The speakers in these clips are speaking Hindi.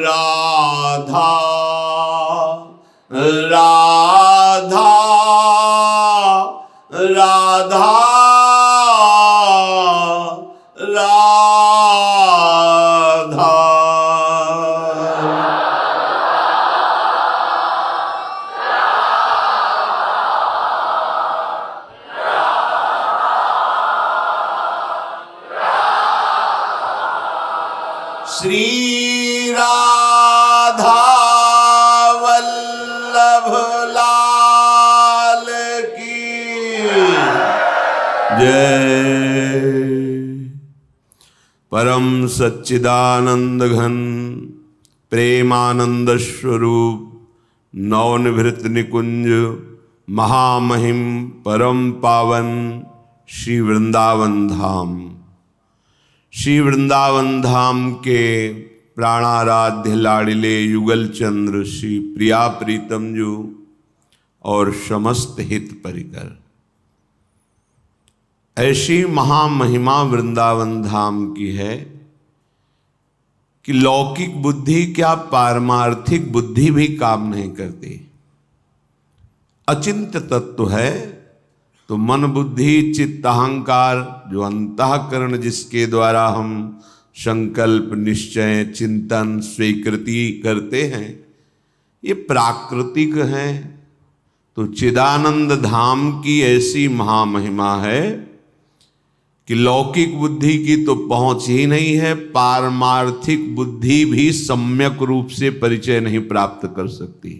राधा राधा राधा राधा। श्री राधा वल्लभ लाल की जय। परम सच्चिदानंद घन प्रेमानंद स्वरूप नवनिभृत निकुंज महामहिम परम पावन श्री वृंदावन धाम, श्री वृंदावन धाम के प्राणाराध्य लाडिले युगल चंद्र श्री प्रिया प्रीतम जो और समस्त हित परिकर, ऐसी महामहिमा वृंदावन धाम की है कि लौकिक बुद्धि क्या पारमार्थिक बुद्धि भी काम नहीं करती। अचिंत्य तत्व है तो मन बुद्धि चित्त अहंकार जो अंतःकरण जिसके द्वारा हम संकल्प निश्चय चिंतन स्वीकृति करते हैं ये प्राकृतिक हैं। तो चिदानंद धाम की ऐसी महामहिमा है कि लौकिक बुद्धि की तो पहुंच ही नहीं है, पारमार्थिक बुद्धि भी सम्यक रूप से परिचय नहीं प्राप्त कर सकती।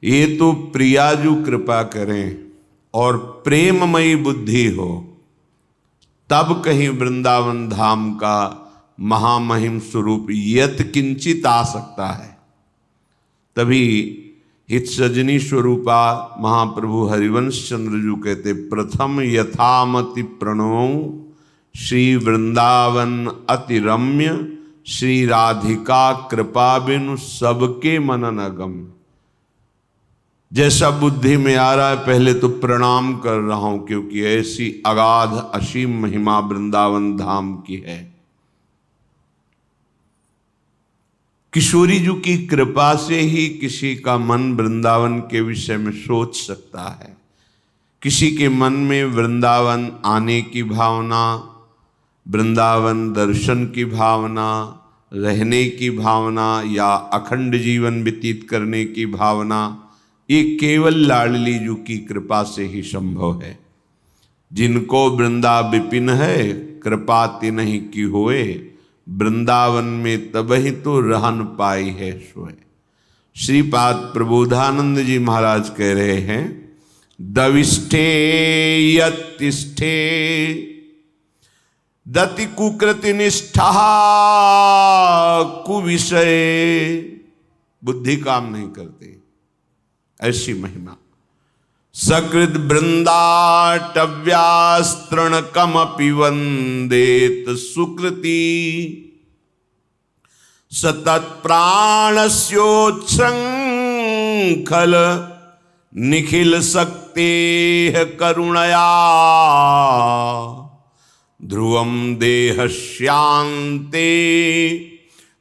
ये तो प्रियाजू कृपा करें और प्रेममयी बुद्धि हो तब कहीं वृंदावन धाम का महामहिम स्वरूप यत किंचित आ सकता है। तभी हित सजनी स्वरूपा महाप्रभु हरिवंश चंद्र जी कहते, प्रथम यथामति प्रणो श्री वृंदावन अति रम्य श्री राधिका कृपा बिनु सबके मनन अगम। जैसा बुद्धि में आ रहा है पहले तो प्रणाम कर रहा हूं, क्योंकि ऐसी अगाध असीम महिमा वृंदावन धाम की है। किशोरी जी की कृपा से ही किसी का मन वृंदावन के विषय में सोच सकता है। किसी के मन में वृंदावन आने की भावना, वृंदावन दर्शन की भावना, रहने की भावना या अखंड जीवन व्यतीत करने की भावना, ये केवल लाडली जू की कृपा से ही संभव है। जिनको वृंदा विपिन है कृपा तिन्हि की होए, वृंदावन में तबहि तो रहन पाई है सोए। श्रीपाद प्रबोधानंद जी महाराज कह रहे हैं, दविष्ठे यत्तिष्ठे दति कुकृति निष्ठा कुविषय। बुद्धि काम नहीं करती, ऐसी महिमा। सकृत वृंदाटव्यास्तृण कमपि वंदेत सुकृति, सतत प्राणस्योच्छृंखल निखिल शक्ते करुणया, ध्रुवम देहस्यांते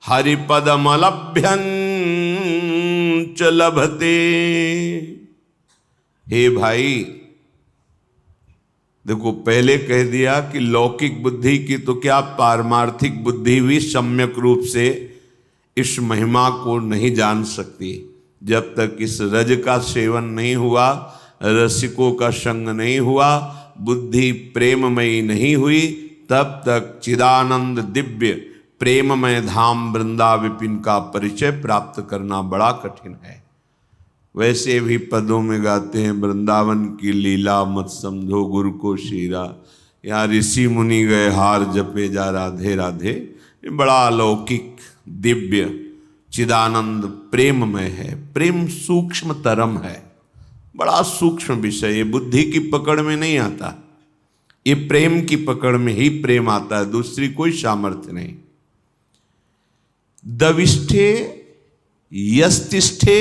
हरिपदमलभ्यं च लभते। हे भाई देखो, पहले कह दिया कि लौकिक बुद्धि की तो क्या पारमार्थिक बुद्धि भी सम्यक रूप से इस महिमा को नहीं जान सकती। जब तक इस रज का सेवन नहीं हुआ, रसिकों का संग नहीं हुआ, बुद्धि प्रेममयी नहीं हुई, तब तक चिदानंद दिव्य प्रेममय धाम वृंदा विपिन का परिचय प्राप्त करना बड़ा कठिन है। वैसे भी पदों में गाते हैं, वृंदावन की लीला मत समझो गुरु को शीरा, यहाँ ऋषि मुनि गए हार जपे जा राधे राधे। ये बड़ा अलौकिक दिव्य चिदानंद प्रेममय है। प्रेम सूक्ष्म तरम है, बड़ा सूक्ष्म विषय, ये बुद्धि की पकड़ में नहीं आता। ये प्रेम की पकड़ में ही प्रेम आता है, दूसरी कोई सामर्थ्य नहीं। दविष्ठे यस्तिष्ठे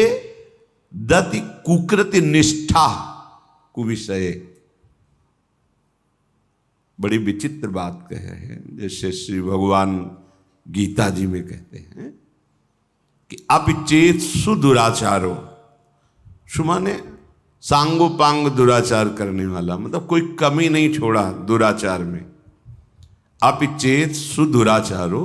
दति कुकृति निष्ठा कुविषय। बड़ी विचित्र बात कहे हैं, जैसे श्री भगवान गीता जी में कहते हैं, कि अपिचेत सुदुराचारो, सुमाने सांगोपांग दुराचार करने वाला, मतलब कोई कमी नहीं छोड़ा दुराचार में। अपिचेत सुदुराचारो,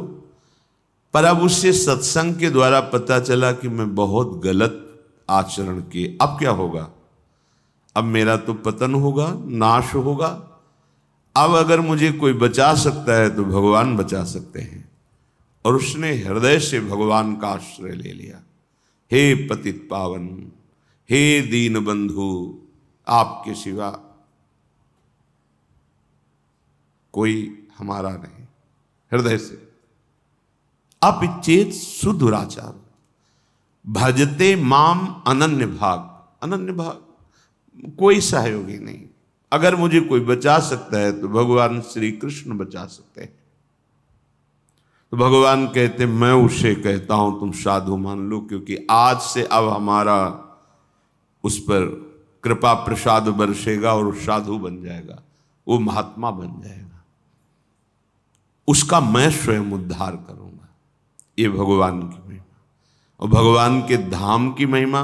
पर अब उससे सत्संग के द्वारा पता चला कि मैं बहुत गलत आचरण किए। अब क्या होगा? अब मेरा तो पतन होगा, नाश होगा। अब अगर मुझे कोई बचा सकता है तो भगवान बचा सकते हैं। और उसने हृदय से भगवान का आश्रय ले लिया। हे पतित पावन, हे दीन बंधु, आपके सिवा कोई हमारा नहीं। हृदय से अपिचेत सुदुराचार भजते माम अनन्य भाग। अनन्य भाग, कोई सहयोगी नहीं। अगर मुझे कोई बचा सकता है तो भगवान श्री कृष्ण बचा सकते हैं। तो भगवान कहते मैं उसे कहता हूं तुम साधु मान लो, क्योंकि आज से अब हमारा उस पर कृपा प्रसाद बरसेगा और वो साधु बन जाएगा, वो महात्मा बन जाएगा, उसका मैं स्वयं उद्धार करूंगा। ये भगवान की महिमा। और भगवान के धाम की महिमा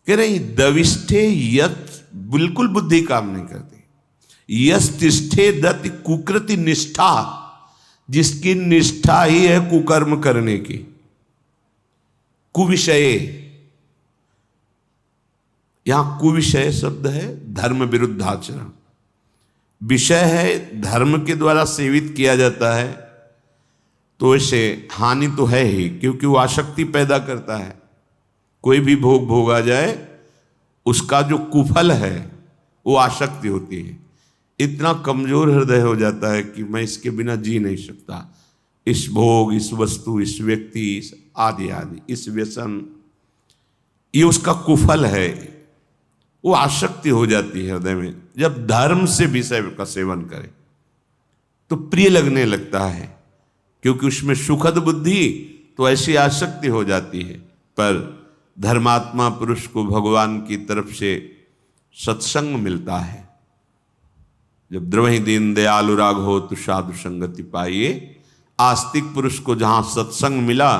कह रही, दविष्ठे यत, बिल्कुल बुद्धि काम नहीं करती। यस्तिष्ठे दत्त कुकृति निष्ठा, जिसकी निष्ठा ही है कुकर्म करने की। कुविषय, यहां कुविषय शब्द है धर्म विरुद्ध आचरण। विषय है धर्म के द्वारा सेवित किया जाता है, तो इसे हानि तो है ही, क्योंकि वो आसक्ति पैदा करता है। कोई भी भोग भोगा जाए, उसका जो कुफल है वो आसक्ति होती है। इतना कमजोर हृदय हो जाता है कि मैं इसके बिना जी नहीं सकता। इस भोग, इस वस्तु, इस व्यक्ति, इस आदि आदि, इस व्यसन, ये उसका कुफल है। वो आसक्ति हो जाती है हृदय में। जब धर्म से विषय का सेवन करे तो प्रिय लगने लगता है, क्योंकि उसमें सुखद बुद्धि, तो ऐसी आसक्ति हो जाती है। पर धर्मात्मा पुरुष को भगवान की तरफ से सत्संग मिलता है। जब द्रवहि दीन दयालु राग हो तो साधु संगति पाइए। आस्तिक पुरुष को जहां सत्संग मिला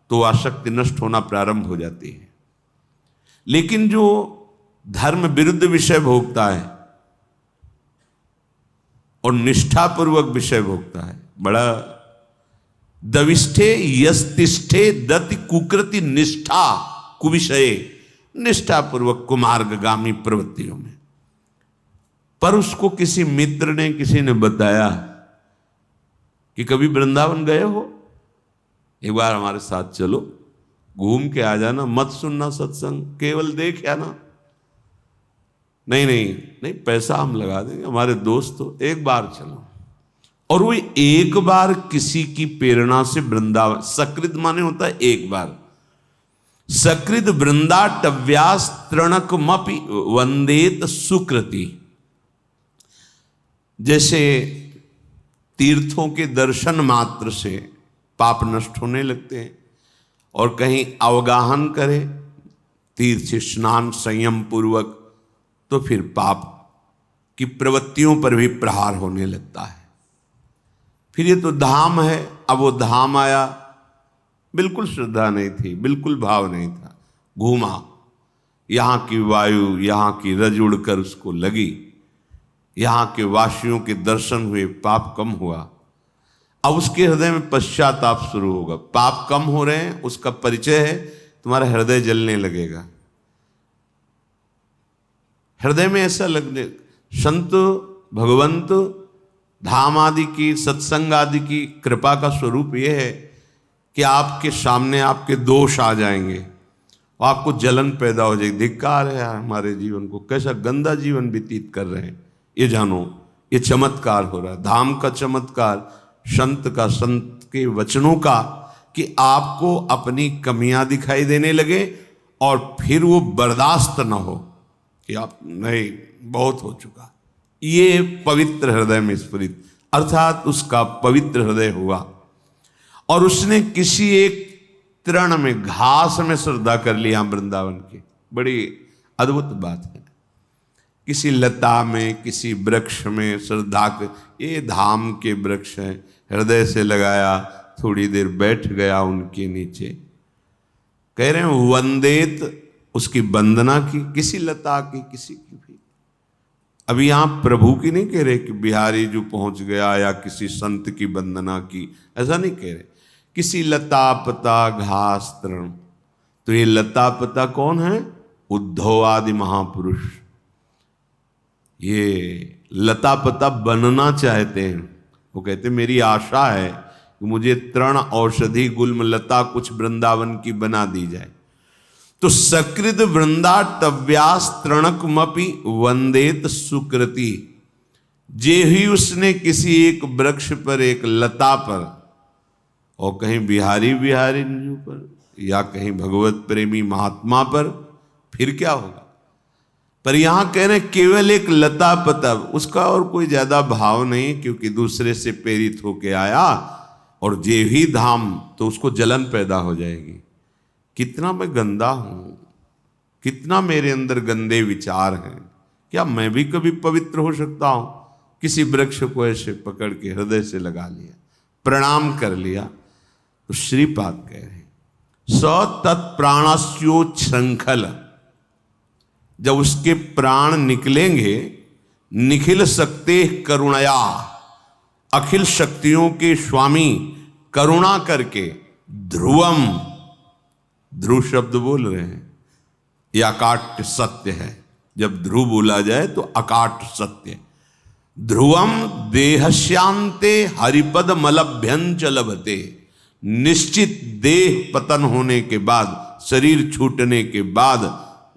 तो आसक्ति नष्ट होना प्रारंभ हो जाती है। लेकिन जो धर्म विरुद्ध विषय भोगता है और निष्ठापूर्वक विषय भोगता है, बड़ा दविष्ठे यस्तिष्ठे दति कुकृति निष्ठा कुविषय, निष्ठापूर्वक कुमार्गगामी प्रवृत्तियों में। पर उसको किसी मित्र ने, किसी ने बताया कि कभी वृंदावन गए हो, एक बार हमारे साथ चलो, घूम के आ जाना, मत सुनना सत्संग, केवल देख आना। नहीं नहीं नहीं, पैसा हम लगा देंगे, हमारे दोस्त हो, एक बार चलो। और वो एक बार किसी की प्रेरणा से वृंदावन, सकृत माने होता है एक बार, सकृत वृंदाटव्यास तृणकमपि वंदेत सुकृति। जैसे तीर्थों के दर्शन मात्र से पाप नष्ट होने लगते हैं, और कहीं अवगाहन करे तीर्थ स्नान संयम पूर्वक, तो फिर पाप की प्रवृत्तियों पर भी प्रहार होने लगता है। फिर ये तो धाम है, अब वो धाम आया, बिल्कुल श्रद्धा नहीं थी, बिल्कुल भाव नहीं था, घूमा, यहाँ की वायु, यहाँ की रज उड़कर उसको लगी, यहाँ के वासियों के दर्शन हुए, पाप कम हुआ। अब उसके हृदय में पश्चाताप शुरू होगा। पाप कम हो रहे हैं, उसका परिचय है, तुम्हारा हृदय जलने लगेगा। हृदय में ऐसा लगने, संत भगवंत धाम आदि की, सत्संग आदि की कृपा का स्वरूप यह है कि आपके सामने आपके दोष आ जाएंगे और आपको जलन पैदा हो जाएगी। धिक्कार है यार, हमारे जीवन को कैसा गंदा जीवन व्यतीत कर रहे हैं, ये जानो, ये चमत्कार हो रहा है, धाम का चमत्कार, संत का, संत के वचनों का, कि आपको अपनी कमियां दिखाई देने लगे और फिर वो बर्दाश्त ना हो कि आप नहीं, बहुत हो चुका। ये पवित्र हृदय में स्फुरित, अर्थात उसका पवित्र हृदय हुआ और उसने किसी एक तृण में, घास में श्रद्धा कर लिया वृंदावन की। बड़ी अद्भुत बात है। किसी लता में, किसी वृक्ष में श्रद्धा कर, ये धाम के वृक्ष हैं, हृदय से लगाया, थोड़ी देर बैठ गया उनके नीचे। कह रहे हैं वंदेत, उसकी वंदना की, किसी लता की, किसी की भी। अभी यहां प्रभु की नहीं कह रहे कि बिहारी जो पहुंच गया या किसी संत की वंदना की, ऐसा नहीं कह रहे। किसी लता पता घास तृण। तो ये लता पता कौन है? उद्धव आदि महापुरुष। ये लता पता बनना चाहते हैं। वो कहते मेरी आशा है कि मुझे तृण औषधि गुल्म लता कुछ वृंदावन की बना दी जाए। तो सकृत वृंदाटव्यास तृणकमपि वंदेत सुकृति। जे ही उसने किसी एक वृक्ष पर, एक लता पर, और कहीं बिहारी बिहारी पर या कहीं भगवत प्रेमी महात्मा पर, फिर क्या होगा? पर यहां कह रहे केवल एक लता पता, उसका और कोई ज्यादा भाव नहीं, क्योंकि दूसरे से प्रेरित होके आया और जे ही धाम, तो उसको जलन पैदा हो जाएगी। कितना मैं गंदा हूं, कितना मेरे अंदर गंदे विचार हैं, क्या मैं भी कभी पवित्र हो सकता हूं? किसी वृक्ष को ऐसे पकड़ के हृदय से लगा लिया, प्रणाम कर लिया। तो श्रीपाद कह रहे स तत्प्राणस्यो श्रृंखल, जब उसके प्राण निकलेंगे, निखिल सकते करुणया, अखिल शक्तियों के स्वामी करुणा करके, ध्रुवम, ध्रुव शब्द बोल रहे हैं, यह अकाट्य सत्य है। जब ध्रुव बोला जाए तो अकाट्य सत्य। ध्रुवम देहश्यांते हरिपद मलभ्यंच लभते। निश्चित देह पतन होने के बाद, शरीर छूटने के बाद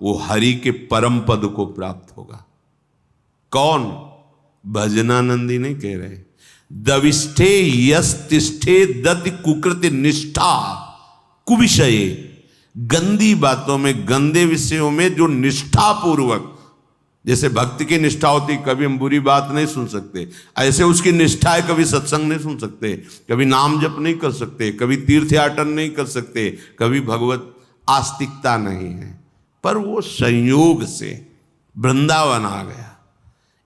वो हरि के परम पद को प्राप्त होगा। कौन? भजनानंदी नहीं कह रहे। दविष्ठे यस्तिष्ठे दति कुकृति निष्ठा कुविषये, गंदी बातों में, गंदे विषयों में जो निष्ठा पूर्वक, जैसे भक्ति की निष्ठा होती, कभी हम बुरी बात नहीं सुन सकते, ऐसे उसकी निष्ठा है, कभी सत्संग नहीं सुन सकते, कभी नाम जप नहीं कर सकते, कभी तीर्थयाटन नहीं कर सकते, कभी भगवत आस्तिकता नहीं है। पर वो संयोग से वृंदावन आ गया,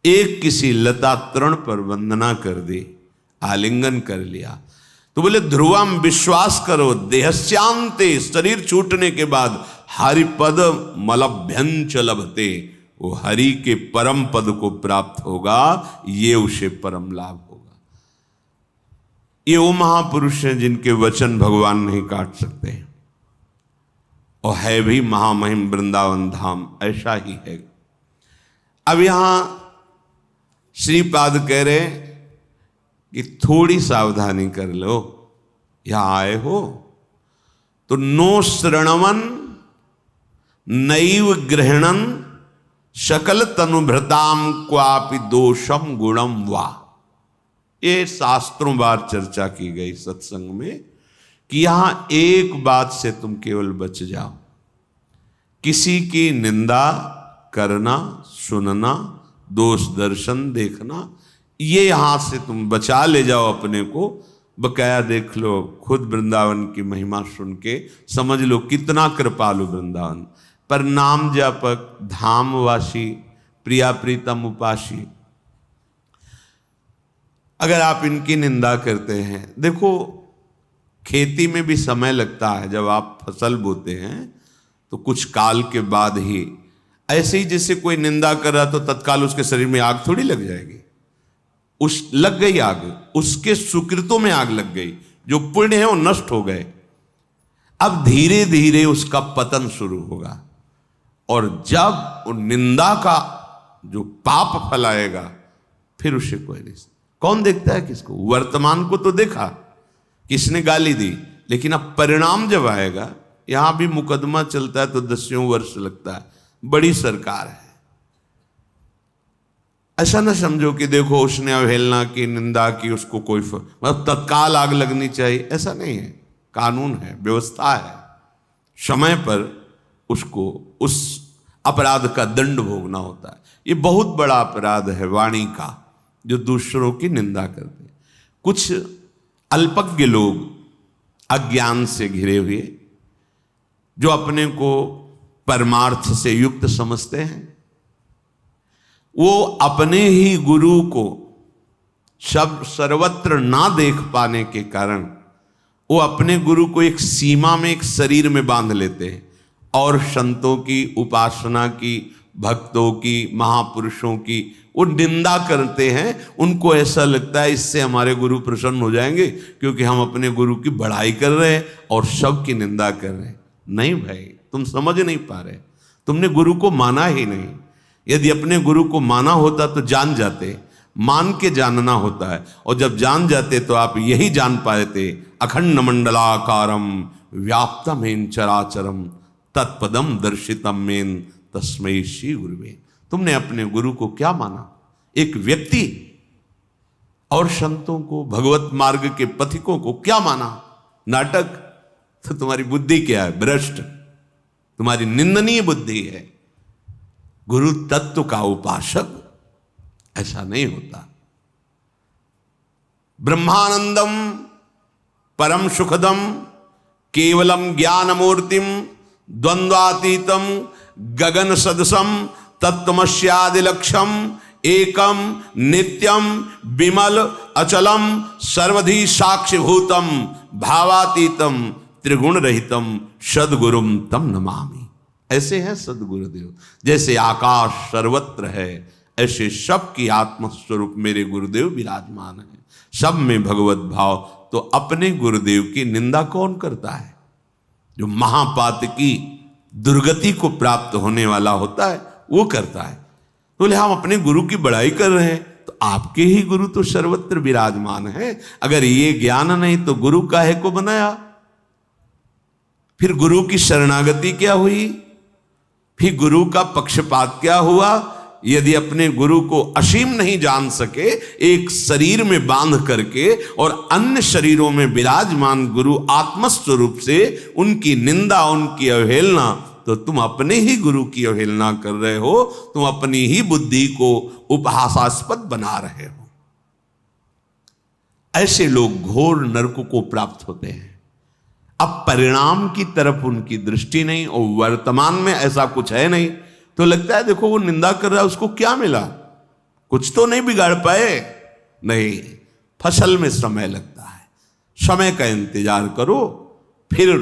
एक किसी लता तृण पर वंदना कर दी, आलिंगन कर लिया। तो बोले ध्रुवम, विश्वास करो, देहस्यांते, शरीर छूटने के बाद, हरिपद मलभ्यंच लभते, वो हरि के परम पद को प्राप्त होगा, ये उसे परम लाभ होगा। ये वो महापुरुष हैं जिनके वचन भगवान नहीं काट सकते, और है भी महामहिम वृंदावन धाम ऐसा ही है। अब यहां श्रीपाद कह रहे कि थोड़ी सावधानी कर लो, यहां आए हो तो नो श्रणवन नैव ग्रहणन सकल तनुभृताम क्वापि दोषम गुणम वा। ये शास्त्रों बार चर्चा की गई सत्संग में कि यहां एक बात से तुम केवल बच जाओ, किसी की निंदा करना, सुनना, दोष दर्शन देखना, ये यहां से तुम बचा ले जाओ अपने को। बकाया देख लो, खुद वृंदावन की महिमा सुन के समझ लो कितना कृपालु वृंदावन। पर नाम जापक, धामवासी, प्रिया प्रीतम उपासी, अगर आप इनकी निंदा करते हैं, देखो खेती में भी समय लगता है। जब आप फसल बोते हैं तो कुछ काल के बाद ही, ऐसे ही जैसे कोई निंदा कर रहा तो तत्काल उसके शरीर में आग थोड़ी लग जाएगी। लग गई आग, उसके सुकृतों में आग लग गई, जो पुण्य है वो नष्ट हो गए। अब धीरे धीरे उसका पतन शुरू होगा, और जब वो निंदा का जो पाप फैलाएगा, फिर उसे कोई नहीं। कौन देखता है किसको? वर्तमान को तो देखा, किसने गाली दी, लेकिन अब परिणाम जब आएगा, यहां भी मुकदमा चलता है तो 10 वर्ष लगता है, बड़ी सरकार है। ऐसा ना समझो कि देखो उसने अवहेलना की, निंदा की, उसको कोई मतलब तत्काल आग लगनी चाहिए, ऐसा नहीं है। कानून है, व्यवस्था है, समय पर उसको उस अपराध का दंड भोगना होता है। ये बहुत बड़ा अपराध है वाणी का, जो दूसरों की निंदा करते हैं। कुछ अल्पज्ञ लोग, अज्ञान से घिरे हुए, जो अपने को परमार्थ से युक्त समझते हैं, वो अपने ही गुरु को सर्वत्र ना देख पाने के कारण वो अपने गुरु को एक सीमा में, एक शरीर में बांध लेते हैं, और संतों की उपासना की, भक्तों की, महापुरुषों की वो निंदा करते हैं। उनको ऐसा लगता है इससे हमारे गुरु प्रसन्न हो जाएंगे, क्योंकि हम अपने गुरु की बढ़ाई कर रहे हैं और सबकी निंदा कर रहे हैं। नहीं भाई, तुम समझ नहीं पा रहे, तुमने गुरु को माना ही नहीं। यदि अपने गुरु को माना होता तो जान जाते, मान के जानना होता है, और जब जान जाते तो आप यही जान पाते, अखंड मंडलाकारम व्याप्तमेन चराचरम तत्पदम दर्शितम मेन तस्मै श्री गुरुवे। तुमने अपने गुरु को क्या माना? एक व्यक्ति। और संतों को, भगवत मार्ग के पथिकों को क्या माना? नाटक। तो तुम्हारी बुद्धि क्या है? भ्रष्ट, तुम्हारी निंदनीय बुद्धि है। गुरु तत्व का उपासक ऐसा नहीं होता। ब्रह्मानंदम परम सुखदम केवलम ज्ञान मूर्तिम द्वंद्वातीतम गगन सदसम तत्वमस्यादिलक्षम एकम नित्यम विमल अचलम सर्वधि साक्षिभूतम भावातीतम त्रिगुण रहितम सद्गुरुम तम नमामि। ऐसे है सद्गुरुदेव। जैसे आकाश सर्वत्र है, ऐसे सबकी आत्मस्वरूप मेरे गुरुदेव विराजमान है, सब में भगवत भाव। तो अपने गुरुदेव की निंदा कौन करता है? जो महापात की दुर्गति को प्राप्त होने वाला होता है वो करता है। बोले हम अपने गुरु की बड़ाई कर रहे हैं, तो आपके ही गुरु तो सर्वत्र विराजमान है। अगर ये ज्ञान नहीं तो गुरु काहे को बनाया? फिर गुरु की शरणागति क्या हुई? फिर गुरु का पक्षपात क्या हुआ? यदि अपने गुरु को असीम नहीं जान सके, एक शरीर में बांध करके और अन्य शरीरों में विराजमान गुरु आत्मस्वरूप से उनकी निंदा, उनकी अवहेलना, तो तुम अपने ही गुरु की अवहेलना कर रहे हो। तुम अपनी ही बुद्धि को उपहासास्पद बना रहे हो। ऐसे लोग घोर नरक को प्राप्त होते हैं। अब परिणाम की तरफ उनकी दृष्टि नहीं, और वर्तमान में ऐसा कुछ है नहीं, तो लगता है देखो वो निंदा कर रहा है, उसको क्या मिला? कुछ तो नहीं बिगाड़ पाए। नहीं, फसल में समय लगता है। समय का इंतजार करो, फिर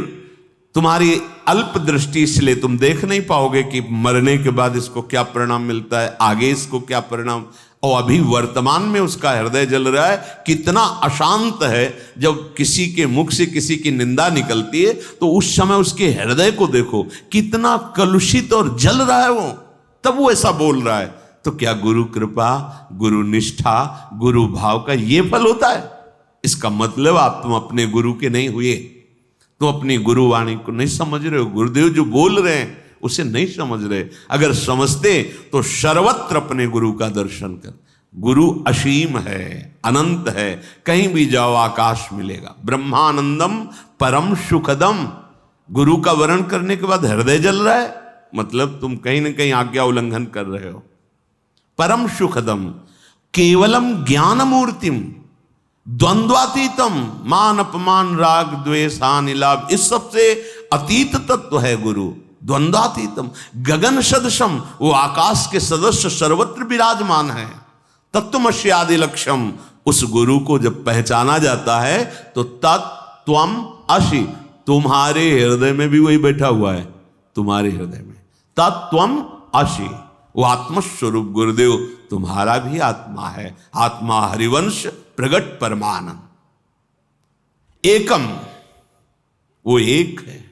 तुम्हारी अल्प दृष्टि इसलिए तुम देख नहीं पाओगे कि मरने के बाद इसको क्या परिणाम मिलता है, आगे इसको क्या परिणाम। और अभी वर्तमान में उसका हृदय जल रहा है, कितना अशांत है। जब किसी के मुख से किसी की निंदा निकलती है तो उस समय उसके हृदय को देखो, कितना कलुषित और जल रहा है वो, तब वो ऐसा बोल रहा है। तो क्या गुरु कृपा, गुरु निष्ठा, गुरु भाव का ये फल होता है? इसका मतलब आप तुम अपने गुरु के नहीं हुए, तुम अपनी गुरुवाणी को नहीं समझ रहे हो। गुरुदेव जो बोल रहे हैं उसे नहीं समझ रहे। अगर समझते तो सर्वत्र अपने गुरु का दर्शन कर। गुरु असीम है, अनंत है, कहीं भी जाओ आकाश मिलेगा। ब्रह्मानंदम परम सुखदम। गुरु का वर्णन करने के बाद हृदय जल रहा है, मतलब तुम कहीं ना कहीं आज्ञा उल्लंघन कर रहे हो। परम सुखदम केवलम ज्ञान मूर्तिम द्वंद्वातीतम मान अपमान राग द्वेष हानि लाभ, इस सबसे अतीत तत्व है गुरु। द्वंद्वातीतम गगन सदृशम, वो आकाश के सदस्य सर्वत्र विराजमान है। तत्वमस्यादि लक्ष्यम, उस गुरु को जब पहचाना जाता है तो तत्त्वम असि, तुम्हारे हृदय में भी वही बैठा हुआ है। तुम्हारे हृदय में तत्त्वम असि, वो आत्मस्वरूप गुरुदेव तुम्हारा भी आत्मा है। आत्मा हरिवंश प्रगट परमानंद एकम, वो एक है,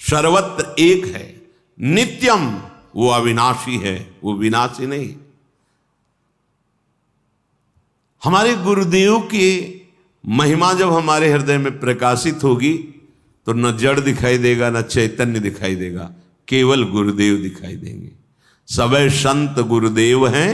सर्वत्र एक है। नित्यम, वो अविनाशी है, वो विनाशी नहीं। हमारे गुरुदेव की महिमा जब हमारे हृदय में प्रकाशित होगी तो न जड़ दिखाई देगा, न चैतन्य दिखाई देगा, केवल गुरुदेव दिखाई देंगे। सबे संत गुरुदेव हैं,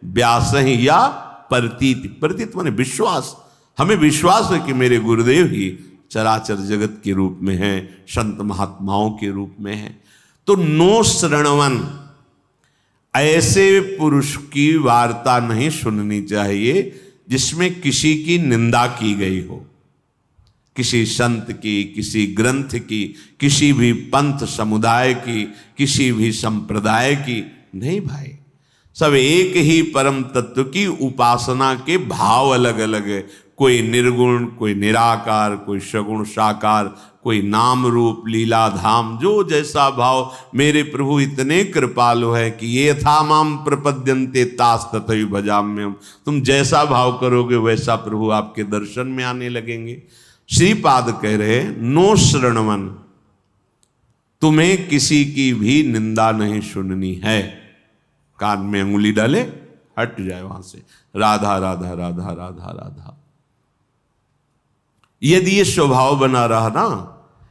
व्यास हैं या प्रतीत। प्रतीत माने विश्वास। हमें विश्वास है कि मेरे गुरुदेव ही चराचर जगत के रूप में हैं, संत महात्माओं के रूप में हैं। तो नो श्रणवन, ऐसे पुरुष की वार्ता नहीं सुननी चाहिए जिसमें किसी की निंदा की गई हो, किसी संत की, किसी ग्रंथ की, किसी भी पंथ समुदाय की, किसी भी संप्रदाय की। नहीं भाई, सब एक ही परम तत्व की उपासना के भाव अलग अलग है, कोई निर्गुण, कोई निराकार, कोई सगुण साकार, कोई नाम रूप लीला धाम, जो जैसा भाव। मेरे प्रभु इतने कृपालु है कि ये यथा माम प्रपद्यन्ते तास तथैव भजाम्यहम्। तुम जैसा भाव करोगे वैसा प्रभु आपके दर्शन में आने लगेंगे। श्रीपाद कह रहे नो श्रणवन, तुम्हें किसी की भी निंदा नहीं सुननी है। कान में अंगुली डाले हट जाए वहां से, राधा राधा राधा राधा राधा। यदि ये स्वभाव बना रहा ना,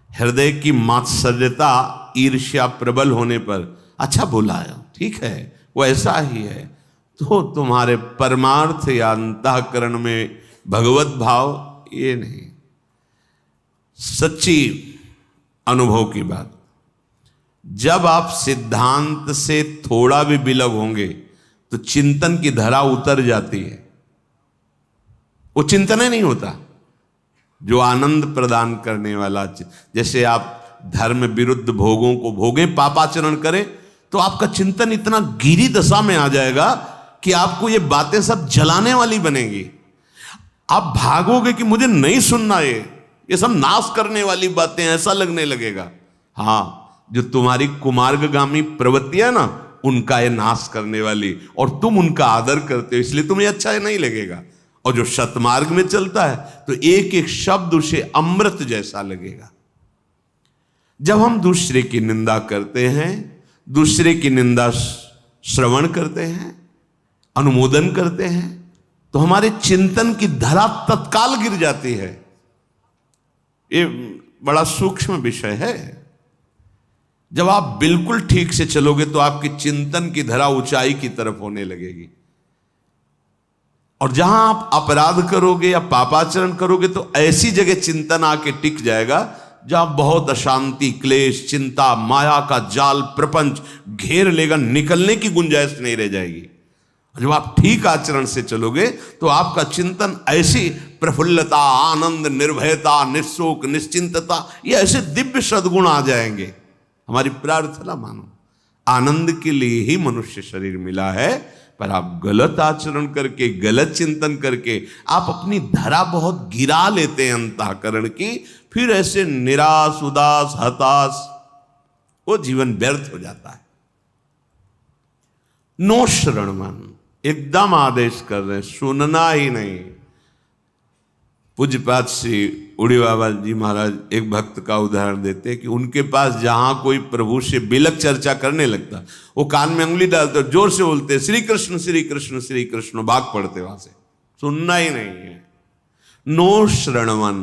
हृदय की मात्सर्यता ईर्ष्या प्रबल होने पर, अच्छा बोला है, ठीक है, वो ऐसा ही है, तो तुम्हारे परमार्थ या अंतःकरण में भगवत भाव ये नहीं। सच्ची अनुभव की बात, जब आप सिद्धांत से थोड़ा भी विलग होंगे तो चिंतन की धरा उतर जाती है, वो चिंतन ही नहीं होता जो आनंद प्रदान करने वाला। जैसे आप धर्म विरुद्ध भोगों को भोगे, पापाचरण करें, तो आपका चिंतन इतना गिरी दशा में आ जाएगा कि आपको ये बातें सब जलाने वाली बनेगी। आप भागोगे कि मुझे नहीं सुनना, ये सब नाश करने वाली बातें, ऐसा लगने लगेगा। हाँ, जो तुम्हारी कुमार्गगामी प्रवृत्ति है ना, उनका ये नाश करने वाली, और तुम उनका आदर करते हो इसलिए तुम्हें अच्छा नहीं लगेगा। और जो सतमार्ग में चलता है तो एक एक शब्द उसे अमृत जैसा लगेगा। जब हम दूसरे की निंदा करते हैं, दूसरे की निंदा श्रवण करते हैं, अनुमोदन करते हैं, तो हमारे चिंतन की धरा तत्काल गिर जाती है। ये बड़ा सूक्ष्म विषय है। जब आप बिल्कुल ठीक से चलोगे तो आपकी चिंतन की धरा ऊंचाई की तरफ होने लगेगी, और जहां आप अपराध करोगे या पापाचरण करोगे तो ऐसी जगह चिंतन आके टिक जाएगा जहां बहुत अशांति, क्लेश, चिंता, माया का जाल, प्रपंच घेर लेगा, निकलने की गुंजाइश नहीं रह जाएगी। जब आप ठीक आचरण से चलोगे तो आपका चिंतन ऐसी प्रफुल्लता, आनंद, निर्भयता, निशोक, निश्चिंतता, ये ऐसे दिव्य सद्गुण आ जाएंगे। हमारी प्रार्थना मानो, आनंद के लिए ही मनुष्य शरीर मिला है, पर आप गलत आचरण करके, गलत चिंतन करके आप अपनी धरा बहुत गिरा लेते हैं अंतःकरण की, फिर ऐसे निराश, उदास, हताश, वो जीवन व्यर्थ हो जाता है। नो श्रणवन, एकदम आदेश कर रहे, सुनना ही नहीं। पूज्यपाद श्री उड़ी बाबा जी महाराज एक भक्त का उदाहरण देते हैं कि उनके पास जहां कोई प्रभु से बिलक चर्चा करने लगता, वो कान में उंगली डालते और जोर से बोलते श्री कृष्ण श्री कृष्ण श्री कृष्ण, भाग पड़ते वहां से, सुनना ही नहीं है। नो श्रणवन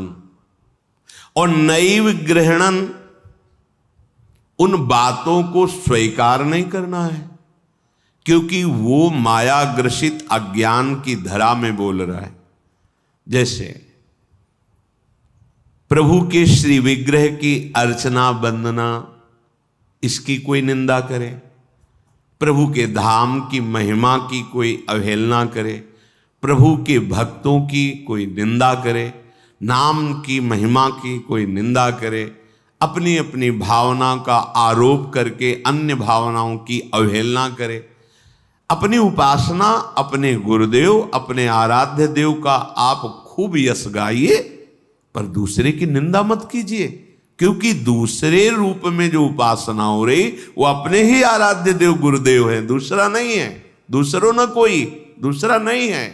और नैव ग्रहणन, उन बातों को स्वीकार नहीं करना है, क्योंकि वो माया ग्रसित अज्ञान की धरा में बोल रहा है। जैसे प्रभु के श्री विग्रह की अर्चना वंदना, इसकी कोई निंदा करे, प्रभु के धाम की महिमा की कोई अवहेलना करे, प्रभु के भक्तों की कोई निंदा करे, नाम की महिमा की कोई निंदा करे, अपनी अपनी भावना का आरोप करके अन्य भावनाओं की अवहेलना करे, अपनी उपासना, अपने गुरुदेव, अपने आराध्य देव का आप खूब यश गाइए, पर दूसरे की निंदा मत कीजिए, क्योंकि दूसरे रूप में जो उपासना हो रही वो अपने ही आराध्य देव गुरुदेव है, दूसरा नहीं है, दूसरों न कोई दूसरा नहीं है।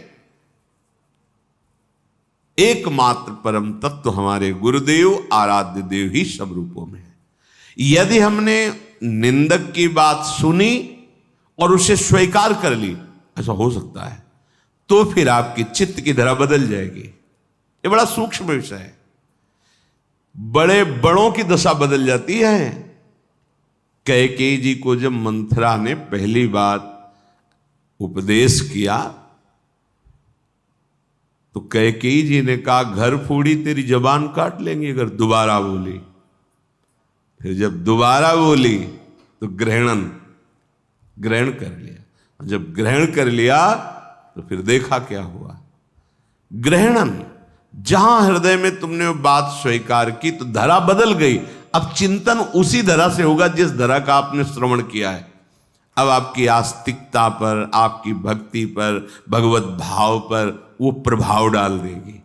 एकमात्र परम तत्व हमारे गुरुदेव, आराध्य देव ही सब रूपों में है। यदि हमने निंदक की बात सुनी और उसे स्वीकार कर ली, ऐसा हो सकता है, तो फिर आपकी चित्त की धरा बदल जाएगी। ये बड़ा सूक्ष्म विषय है, बड़े बड़ों की दशा बदल जाती है। कैकेयी जी को जब मंथरा ने पहली बार उपदेश किया तो कैकेयी जी ने कहा, घर फूड़ी तेरी जबान काट लेंगे अगर दोबारा बोली। फिर जब दोबारा बोली तो ग्रहण कर लिया, जब ग्रहण कर लिया तो फिर देखा क्या हुआ। ग्रहणन, जहां हृदय में तुमने वो बात स्वीकार की तो धरा बदल गई। अब चिंतन उसी धरा से होगा जिस धरा का आपने श्रवण किया है। अब आपकी आस्तिकता पर, आपकी भक्ति पर, भगवत भाव पर वो प्रभाव डाल देगी।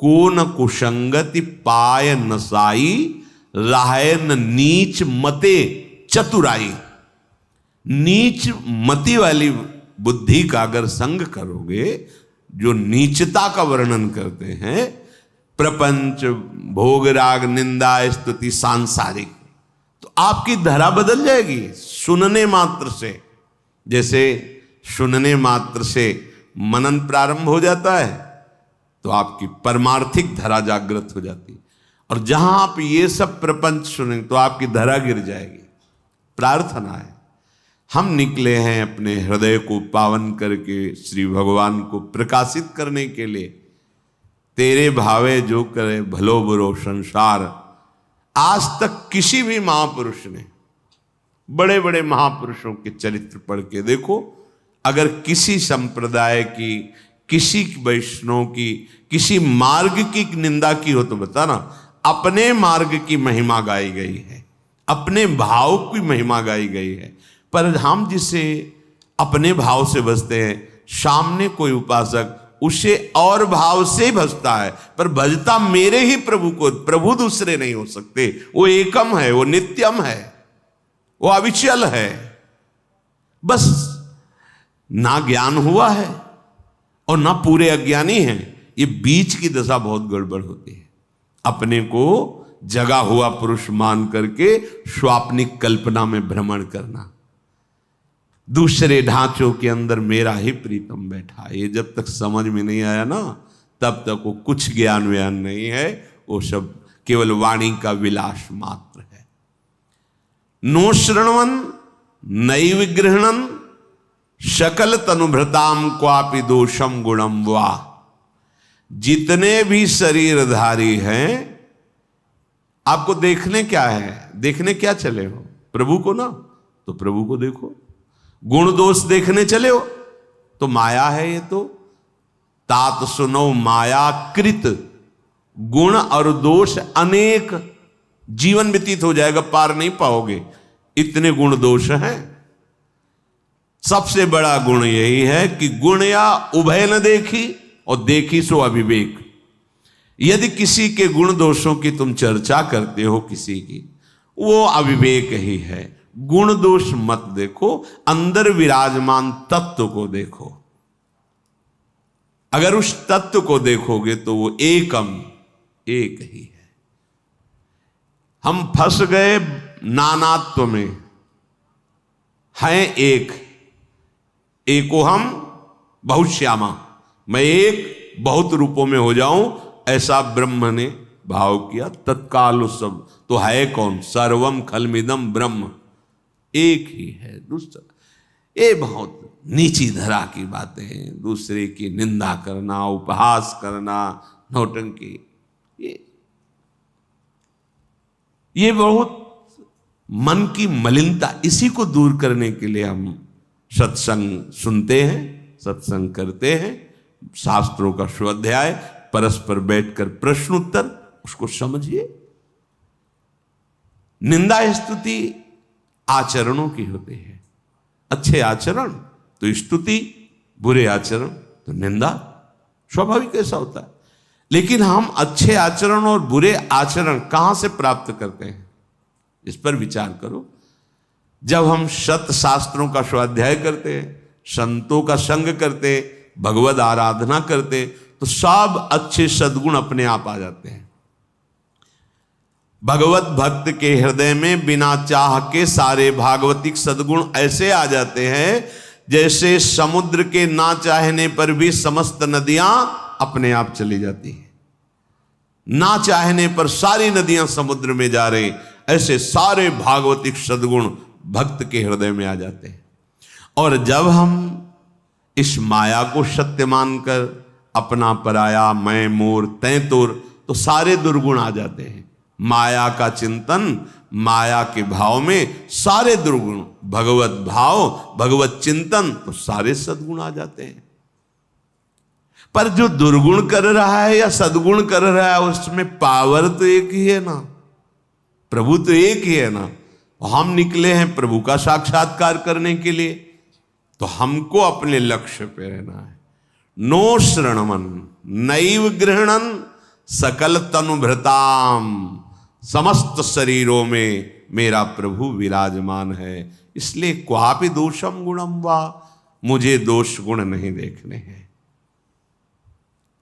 को न कुसंगति पाय नसाई, राहे न नीच मते चतुराई। नीच मति वाली बुद्धि का अगर संग करोगे, जो नीचता का वर्णन करते हैं, प्रपंच, भोग, राग, निंदा, स्तुति, सांसारिक, तो आपकी धरा बदल जाएगी सुनने मात्र से। जैसे सुनने मात्र से मनन प्रारंभ हो जाता है तो आपकी परमार्थिक धरा जागृत हो जाती है, और जहां आप ये सब प्रपंच सुनेंगे तो आपकी धरा गिर जाएगी। प्रार्थना है, हम निकले हैं अपने हृदय को पावन करके श्री भगवान को प्रकाशित करने के लिए। तेरे भावे जो करे भलो बुरो संसार। आज तक किसी भी महापुरुष ने, बड़े बड़े महापुरुषों के चरित्र पढ़ के देखो, अगर किसी संप्रदाय की, किसी वैष्णव की, किसी मार्ग की निंदा की हो तो बताना। अपने मार्ग की महिमा गाई गई है, अपने भाव की महिमा गाई गई है, पर हम जिसे अपने भाव से भजते हैं, सामने कोई उपासक उसे और भाव से भजता है, पर भजता मेरे ही प्रभु को, प्रभु दूसरे नहीं हो सकते। वो एकम है, वो नित्यम है, वो अविचल है। बस ना ज्ञान हुआ है और ना पूरे अज्ञानी हैं। ये बीच की दशा बहुत गड़बड़ होती है। अपने को जगा हुआ पुरुष मान करके स्वाप्निक कल्पना में भ्रमण करना, दूसरे ढांचों के अंदर मेरा ही प्रीतम बैठा। ये जब तक समझ में नहीं आया ना, तब तक वो कुछ ज्ञान व्यान नहीं है, वो सब केवल वाणी का विलास मात्र है। नो श्रृण्वन नैव गृह्णन सकल तनुभृताम क्वापि दोषम गुणम वा। जितने भी शरीरधारी हैं, आपको देखने क्या है? देखने क्या चले हो? प्रभु को ना, तो प्रभु को देखो। गुण दोष देखने चले हो तो माया है ये तो। तात सुनो माया कृत, गुण और दोष अनेक, जीवन व्यतीत हो जाएगा, पार नहीं पाओगे, इतने गुण दोष हैं। सबसे बड़ा गुण यही है कि गुण या उभय न देखी और देखी सो अविवेक। यदि किसी के गुण दोषों की तुम चर्चा करते हो किसी की, वो अविवेक ही है। गुण दोष मत देखो, अंदर विराजमान तत्व को देखो। अगर उस तत्व को देखोगे तो वो एकम, एक ही है। हम फंस गए नानात्व में, हैं एक, एको हम बहुश्यामा। मैं एक बहुत रूपों में हो जाऊं, ऐसा ब्रह्म ने भाव किया। तत्काल उस सब तो है कौन? सर्वम खलमिदम ब्रह्म, एक ही है। दूसरा ये बहुत नीची धरा की बातें, दूसरे की निंदा करना, उपहास करना, नौटंकी, ये बहुत मन की मलिनता। इसी को दूर करने के लिए हम सत्संग सुनते हैं, सत्संग करते हैं, शास्त्रों का स्वाध्याय, परस्पर बैठकर प्रश्न उत्तर, उसको समझिए। निंदा स्तुति आचरणों की होती है। अच्छे आचरण तो स्तुति, बुरे आचरण तो निंदा, स्वाभाविक ऐसा होता है। लेकिन हम अच्छे आचरण और बुरे आचरण कहां से प्राप्त करते हैं, इस पर विचार करो। जब हम सत शास्त्रों का स्वाध्याय करते हैं, संतों का संग करते, भगवद आराधना करते, तो सब अच्छे सद्गुण अपने आप आ जाते हैं। भगवत भक्त के हृदय में बिना चाह के सारे भागवतिक सद्गुण ऐसे आ जाते हैं जैसे समुद्र के ना चाहने पर भी समस्त नदियां अपने आप चली जाती हैं। ना चाहने पर सारी नदियां समुद्र में जा रही, ऐसे सारे भागवतिक सद्गुण भक्त के हृदय में आ जाते हैं। और जब हम इस माया को सत्य मानकर अपना पराया, मैं मोर तैं तोर, तो सारे दुर्गुण आ जाते हैं। माया का चिंतन, माया के भाव में सारे दुर्गुण, भगवत भाव, भगवत चिंतन, तो सारे सद्गुण आ जाते हैं। पर जो दुर्गुण कर रहा है या सद्गुण कर रहा है, उसमें पावर तो एक ही है ना, प्रभु तो एक ही है ना। हम निकले हैं प्रभु का साक्षात्कार करने के लिए, तो हमको अपने लक्ष्य पे रहना है। नो श्रवणन नैव गृह्णन सकल तनुभृताम, समस्त शरीरों में मेरा प्रभु विराजमान है। इसलिए क्वापि दोषम गुणम वा, मुझे दोष गुण नहीं देखने हैं।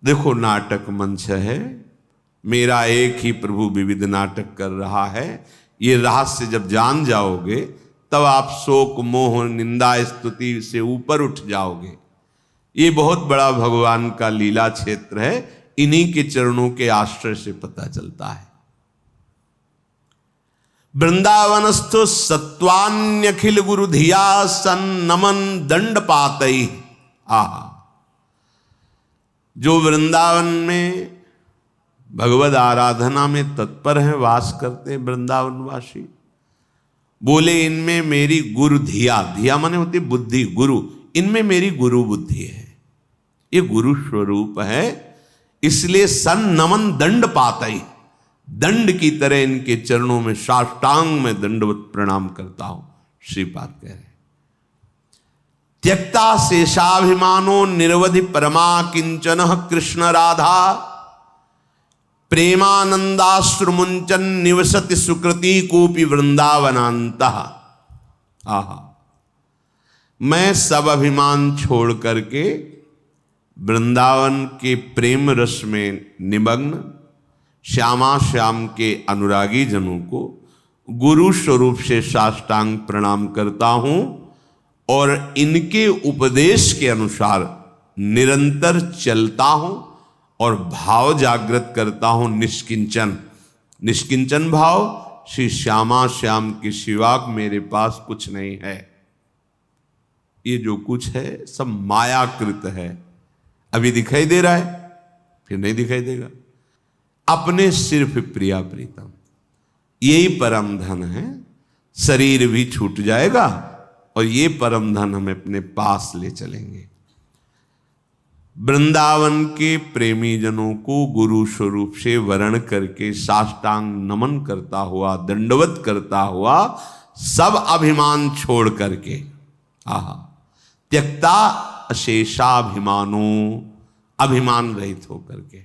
देखो नाटक मंच है, मेरा एक ही प्रभु विविध नाटक कर रहा है। ये रहस्य जब जान जाओगे तब आप शोक मोह निंदा स्तुति से ऊपर उठ जाओगे। ये बहुत बड़ा भगवान का लीला क्षेत्र है, इन्हीं के चरणों के आश्रय से पता चलता है। वृंदावनस्थो सत्वान्यखिल गुरु धिया सन नमन दंड पातई। आहा, जो वृंदावन में भगवद आराधना में तत्पर हैं, वास करते हैं वृंदावनवासी, बोले इनमें मेरी गुरु धिया, धिया माने होती बुद्धि, गुरु, इनमें मेरी गुरु बुद्धि है, ये गुरु स्वरूप है। इसलिए सन नमन दंड पातई, दंड की तरह इनके चरणों में साष्टांग में दंडवत प्रणाम करता हूं। श्रीपाद कह रहे त्यक्ता शेषाभिमानो निरवधि परमा किंचन कृष्ण राधा, प्रेमानंदाश्रुमुंचन निवसति सुकृति कूपी वृंदावनांत। आहा, मैं सब अभिमान छोड़ करके वृंदावन के प्रेम रस में निमग्न श्यामा श्याम के अनुरागी जनों को गुरु स्वरूप से साष्टांग प्रणाम करता हूं और इनके उपदेश के अनुसार निरंतर चलता हूं और भाव जागृत करता हूं निष्किंचन। निष्किंचन भाव, श्री श्यामा श्याम के सिवा मेरे पास कुछ नहीं है। ये जो कुछ है सब मायाकृत है। अभी दिखाई दे रहा है, फिर नहीं दिखाई देगा। अपने सिर्फ प्रिया प्रीतम, यही परम धन है। शरीर भी छूट जाएगा और ये परम धन हम अपने पास ले चलेंगे। वृंदावन के प्रेमी जनों को गुरु स्वरूप से वर्ण करके साष्टांग नमन करता हुआ, दंडवत करता हुआ, सब अभिमान छोड़ करके, आहा, त्यक्ता अशेषाभिमानो, अभिमान रहित होकर के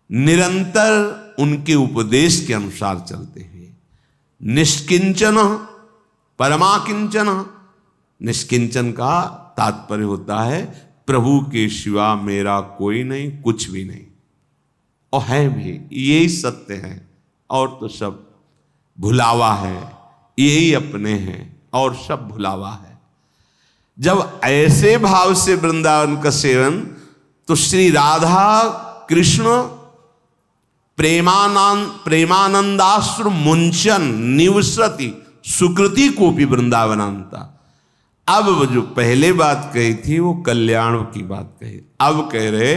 निरंतर उनके उपदेश के अनुसार चलते हुए, निष्किंचन परमाकिंचन। निष्किंचन का तात्पर्य होता है प्रभु के सिवा मेरा कोई नहीं, कुछ भी नहीं, और है भी यही सत्य है, और तो सब भुलावा है, यही अपने हैं और सब भुलावा है। जब ऐसे भाव से वृंदावन का सेवन, तो श्री राधा कृष्ण प्रेमानंदाश्रु मुंचन निवसति सुकृति को भी वृंदावनांता। अब जो पहले बात कही थी वो कल्याण की बात कही, अब कह रहे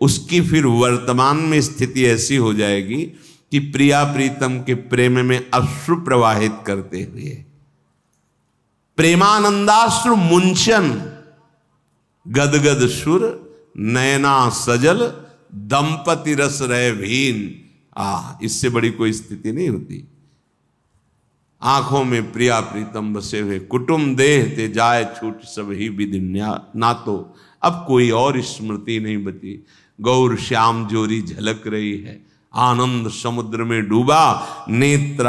उसकी फिर वर्तमान में स्थिति ऐसी हो जाएगी कि प्रिया प्रीतम के प्रेम में अश्रु प्रवाहित करते हुए प्रेमानंदाश्रु मुंचन गदगद सुर नयना सजल दंपति रस रहे भीन। इससे बड़ी कोई स्थिति नहीं होती। आंखों में प्रिया प्रीतम बसे हुए, कुटुंब देह ते जाए छूट सब ही विधि ना, तो अब कोई और स्मृति नहीं बची। गौर श्याम जोरी झलक रही है, आनंद समुद्र में डूबा, नेत्र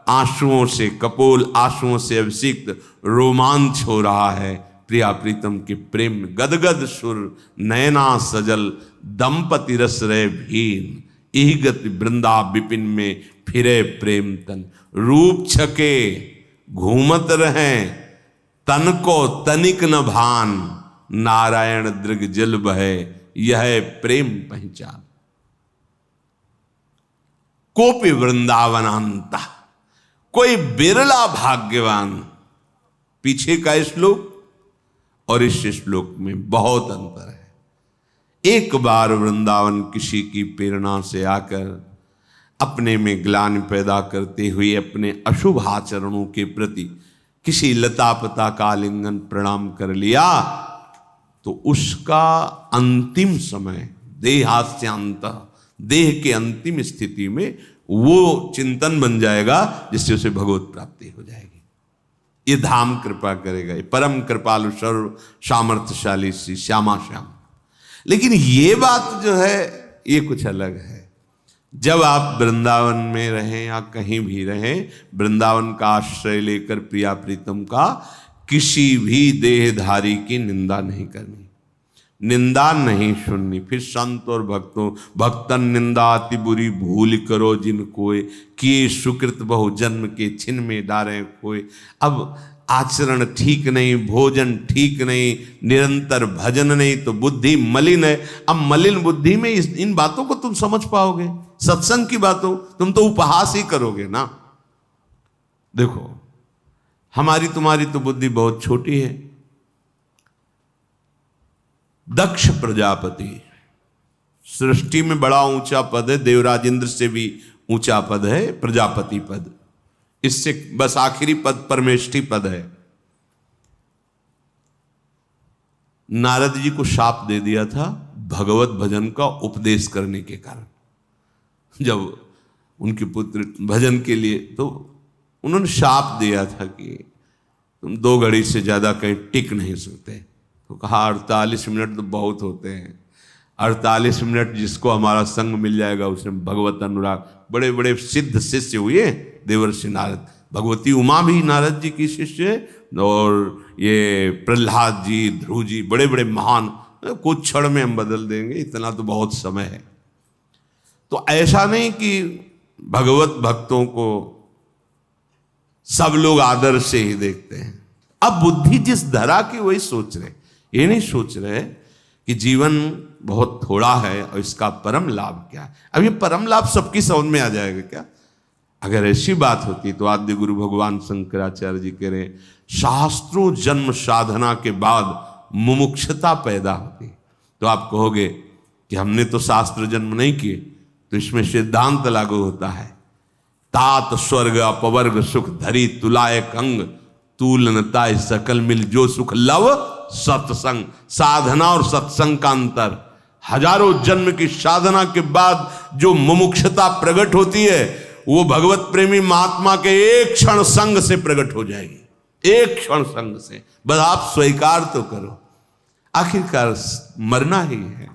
आंसुओं से कपोल, आंसुओं से अभिषिक्त रोमांच हो रहा है। प्रिया प्रीतम के प्रेम में गदगद सुर नयना सजल दंपति रस रहे भीन। इही गति वृंदा विपिन में फिरे प्रेम तन, रूप छके घूमत रहे तन को तनिक न भान, नारायण दृग जल बहे यह प्रेम पहचान। कोपि वृंदावनांता, कोई बिरला भाग्यवान। पीछे का श्लोक और इस श्लोक में बहुत अंतर है। एक बार वृंदावन किसी की प्रेरणा से आकर अपने में ग्लानि पैदा करते हुए अपने अशुभ आचरणों के प्रति किसी लता पता का आलिंगन प्रणाम कर लिया, तो उसका अंतिम समय देहास्यांत, देह के अंतिम स्थिति में वो चिंतन बन जाएगा जिससे उसे भगवत प्राप्ति हो जाएगी। ये धाम कृपा करेगा, ये परम कृपालु सर्व सामर्थ्यशाली श्री श्यामा श्याम। लेकिन ये बात जो है ये कुछ अलग है। जब आप वृंदावन में रहें या कहीं भी रहें, वृंदावन का आश्रय लेकर प्रिया प्रीतम का किसी भी देहधारी की निंदा नहीं करनी, निंदा नहीं सुननी। फिर संत और भक्तन निंदा अति बुरी भूल करो जिन कोय, किए सुकृत बहु जन्म के छिन में डारे कोय। अब आचरण ठीक नहीं, भोजन ठीक नहीं, निरंतर भजन नहीं, तो बुद्धि मलिन है। अब मलिन बुद्धि में इन बातों को तुम समझ पाओगे? सत्संग की बातों तुम तो उपहास ही करोगे ना। देखो, हमारी तुम्हारी तो बुद्धि बहुत छोटी है। दक्ष प्रजापति सृष्टि में बड़ा ऊंचा पद है, देवराज इंद्र से भी ऊंचा पद है प्रजापति पद। इससे बस आखिरी पद परमेष्ठी पद है। नारद जी को शाप दे दिया था भगवत भजन का उपदेश करने के कारण। जब उनके पुत्र भजन के लिए, तो उन्होंने शाप दिया था कि तुम 2 घड़ी से ज्यादा कहीं टिक नहीं सकते। तो कहा 48 मिनट तो बहुत होते हैं। 48 मिनट जिसको हमारा संग मिल जाएगा उसने भगवत अनुराग। बड़े बड़े सिद्ध शिष्य हुए देवर्षि नारद। भगवती उमा भी नारद जी की शिष्य, और ये प्रहलाद जी, ध्रुव जी, बड़े बड़े महान। कुछ क्षण में हम बदल देंगे, इतना तो बहुत समय है। तो ऐसा नहीं कि भगवत भक्तों को सब लोग आदर से ही देखते हैं। अब बुद्धि जिस धरा की वही सोच रहे, ये नहीं सोच रहे कि जीवन बहुत थोड़ा है और इसका परम लाभ क्या है। अब ये परम लाभ सबकी समझ में आ जाएगा क्या? अगर ऐसी बात होती तो आद्य गुरु भगवान शंकराचार्य जी कह रहे, शास्त्रों जन्म साधना के बाद मुमुक्षता पैदा होती। तो आप कहोगे कि हमने तो शास्त्र जन्म नहीं किए, तो इसमें सिद्धांत लागू होता है। तात स्वर्ग अपवर्ग सुख धरी तुलायक अंग, तूलनता सकल मिल जो सुख लव सत्संग। साधना और सत्संग का अंतर, हजारों जन्म की साधना के बाद जो मुमुक्षता प्रकट होती है वो भगवत प्रेमी महात्मा के एक क्षण संग से प्रकट हो जाएगी। एक क्षण संग से, बस आप स्वीकार तो करो। आखिरकार मरना ही है,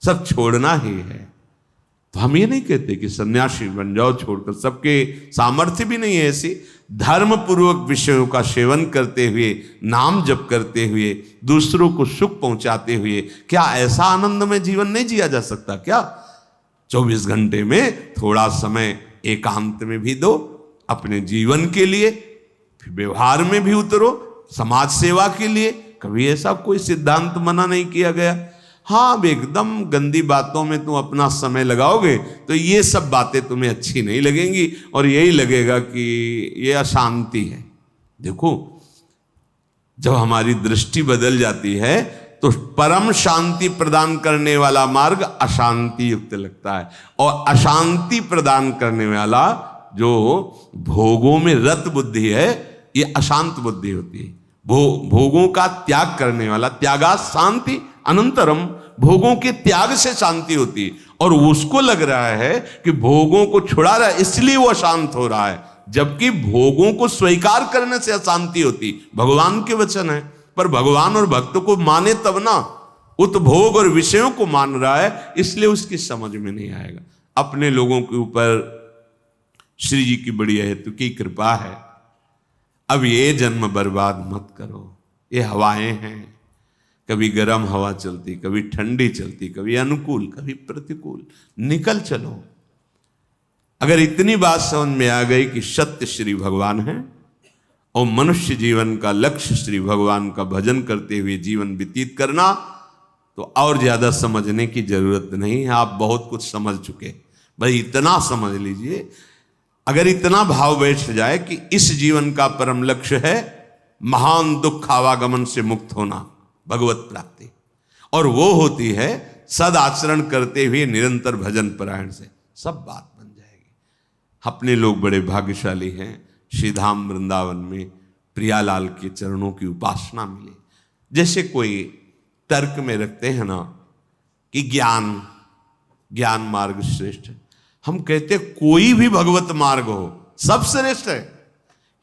सब छोड़ना ही है। तो हम ये नहीं कहते कि सन्यासी बन जाओ छोड़कर, सबके सामर्थ्य भी नहीं है ऐसी। धर्म पूर्वक विषयों का सेवन करते हुए, नाम जप करते हुए, दूसरों को सुख पहुंचाते हुए, क्या ऐसा आनंदमय जीवन नहीं जिया जा सकता क्या? 24 घंटे में थोड़ा समय एकांत में भी दो अपने जीवन के लिए, फिर व्यवहार में भी उतरो समाज सेवा के लिए। कभी ऐसा कोई सिद्धांत मना नहीं किया गया। हाँ, अब एकदम गंदी बातों में तुम अपना समय लगाओगे तो ये सब बातें तुम्हें अच्छी नहीं लगेंगी और यही लगेगा कि ये अशांति है। देखो, जब हमारी दृष्टि बदल जाती है तो परम शांति प्रदान करने वाला मार्ग अशांति युक्त लगता है, और अशांति प्रदान करने वाला जो भोगों में रत बुद्धि है ये अशांत बुद्धि होती है। भोगों का त्याग करने वाला, त्यागा शांति अनंतरम, भोगों के त्याग से शांति होती है। और उसको लग रहा है कि भोगों को छुड़ा रहा है इसलिए वो अशांत हो रहा है, जबकि भोगों को स्वीकार करने से अशांति होती। भगवान के वचन है, पर भगवान और भक्त को माने तब ना। उपभोग और विषयों को मान रहा है इसलिए उसकी समझ में नहीं आएगा। अपने लोगों के ऊपर श्री जी की बड़ी हेतु की कृपा है। अब ये जन्म बर्बाद मत करो। ये हवाएं हैं, कभी गर्म हवा चलती, कभी ठंडी चलती, कभी अनुकूल, कभी प्रतिकूल। निकल चलो। अगर इतनी बात समझ में आ गई कि सत्य श्री भगवान है और मनुष्य जीवन का लक्ष्य श्री भगवान का भजन करते हुए जीवन व्यतीत करना, तो और ज्यादा समझने की जरूरत नहीं है। आप बहुत कुछ समझ चुके। भाई इतना समझ लीजिए, अगर इतना भाव बैठ जाए कि इस जीवन का परम लक्ष्य है महान दुख आवागमन से मुक्त होना, भगवत प्राप्ति, और वो होती है सद आचरण करते हुए निरंतर भजन परायण से, सब बात बन जाएगी। अपने लोग बड़े भाग्यशाली हैं, श्रीधाम वृंदावन में प्रियालाल के चरणों की उपासना मिले। जैसे कोई तर्क में रखते हैं ना कि ज्ञान मार्ग श्रेष्ठ है, हम कहते कोई भी भगवत मार्ग हो सब श्रेष्ठ है।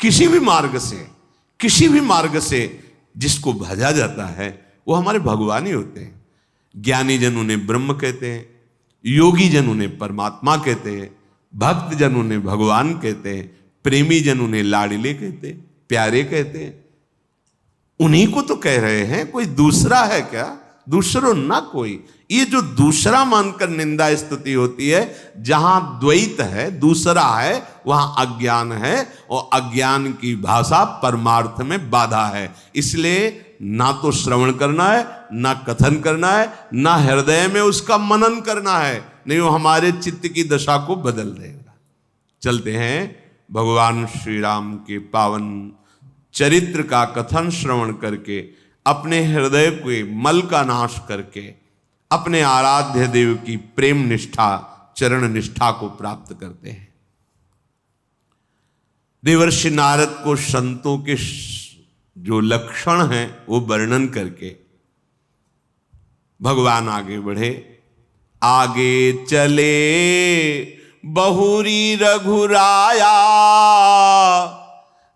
किसी भी मार्ग से जिसको भजा जाता है वो हमारे भगवान ही होते हैं। ज्ञानी जन उन्हें ब्रह्म कहते हैं, योगी जन उन्हें परमात्मा कहते हैं, भक्त जन उन्हें भगवान कहते हैं, प्रेमी जन उन्हें लाडले कहते हैं, प्यारे कहते हैं। उन्हीं को तो कह रहे हैं, कोई दूसरा है क्या? दूसरो ना कोई। ये जो दूसरा मानकर निंदा स्तुति होती है, जहां द्वैत है, दूसरा है, वहां अज्ञान है, और अज्ञान की भाषा परमार्थ में बाधा है। इसलिए ना तो श्रवण करना है, ना कथन करना है, ना हृदय में उसका मनन करना है, नहीं वो हमारे चित्त की दशा को बदल देगा। चलते हैं भगवान श्री राम के पावन चरित्र का कथन श्रवण करके, अपने हृदय के मल का नाश करके, अपने आराध्य देव की प्रेम निष्ठा, चरण निष्ठा को प्राप्त करते हैं। देवर्षि नारद को संतों के जो लक्षण हैं वो वर्णन करके भगवान आगे बढ़े। आगे चले बहुरी रघुराया,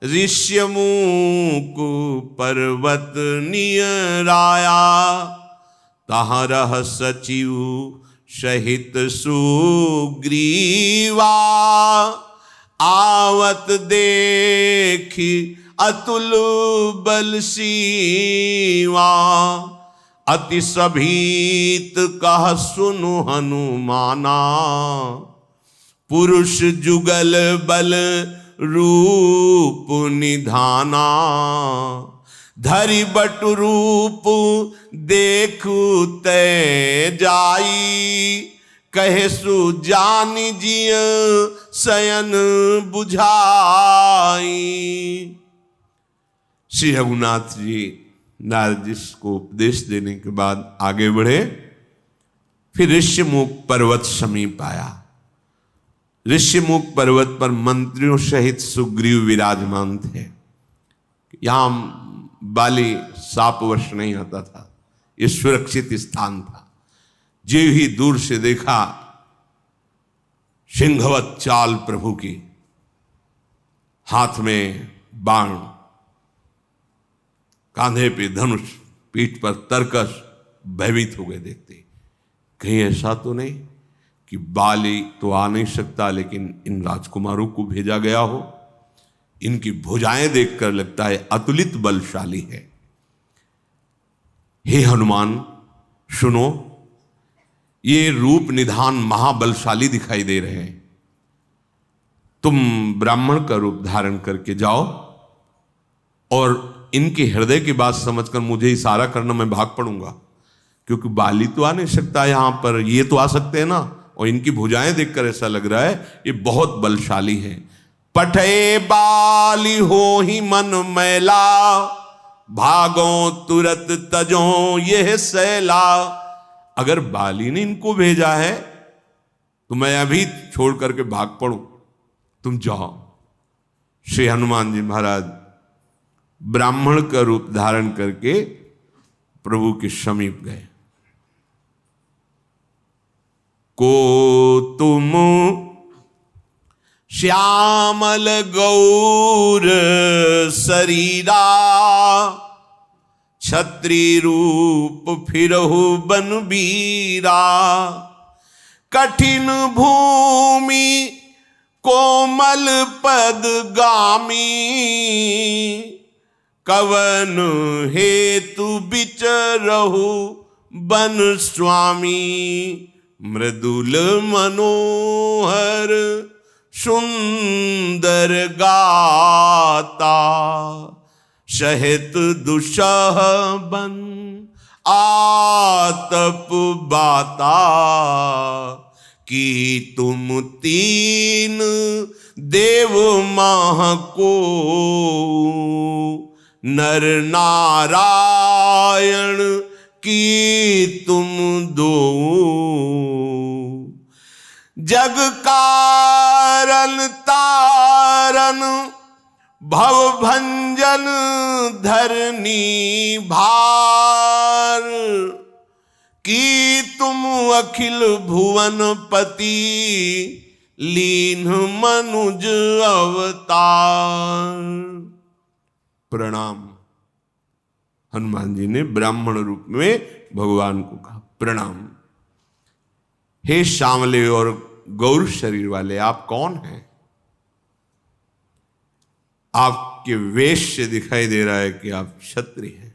ऋष्यमुख पर्वत नियराया, तहाँ रह सचिव सहित सुग्रीवा, आवत देखी अतुल बल सीवा, अति सभीत कह सुनु हनुमाना, पुरुष जुगल बल रूप निधाना, धरि बटु रूप देखु तै जाई, कहे सु जान जिय शयन बुझाई। श्री रघुनाथ जी नारद जी को उपदेश देने के बाद आगे बढ़े। फिर ऋष्यमुख पर्वत समीप आया। ऋष्यमुख पर्वत पर मंत्रियों सहित सुग्रीव विराजमान थे। यहां बाली सापवश नहीं आता था, यह सुरक्षित स्थान था। जो ही दूर से देखा, सिंहवत चाल प्रभु की, हाथ में बाण, कांधे पे धनुष, पीठ पर तरकस, भयभीत हो गए देखते। कहीं ऐसा तो नहीं कि बाली तो आ नहीं सकता, लेकिन इन राजकुमारों को भेजा गया हो। इनकी भुजाएं देखकर लगता है अतुलित बलशाली है। हे हनुमान सुनो, ये रूप निधान महाबलशाली दिखाई दे रहे हैं। तुम ब्राह्मण का रूप धारण करके जाओ और इनके हृदय की बात समझकर मुझे इशारा करना, मैं भाग पड़ूंगा। क्योंकि बाली तो आ नहीं सकता यहां पर, ये तो आ सकते हैं ना। और इनकी भुजाएं देखकर ऐसा लग रहा है ये बहुत बलशाली है। पठे बाली हो ही मन मैला, भागो तुरत तजो यह सैला। अगर बाली ने इनको भेजा है तो मैं अभी छोड़ करके भाग पड़ूं, तुम जाओ। श्री हनुमान जी महाराज ब्राह्मण का रूप धारण करके प्रभु के समीप गए। को तुम श्यामल गौर शरीरा, छत्री रूप फिरहु बनबीरा। कठिन भूमि कोमल पद गामी, कवन हेतु बिचरहु बन स्वामी। मृदुल मनोहर सुंदर गाता, सहित दुसह बन आतप बाता। कि तुम तीन देव माह को, नर नारायण की तुम दो। जग कारण तारन भव भंजन धरनी भार। कि तुम अखिल भुवन पति लीन मनुज अवतार। प्रणाम। हनुमान जी ने ब्राह्मण रूप में भगवान को कहा प्रणाम। हे श्यामले और गौर शरीर वाले, आप कौन हैं? आपके वेश से दिखाई दे रहा है कि आप क्षत्रिय हैं।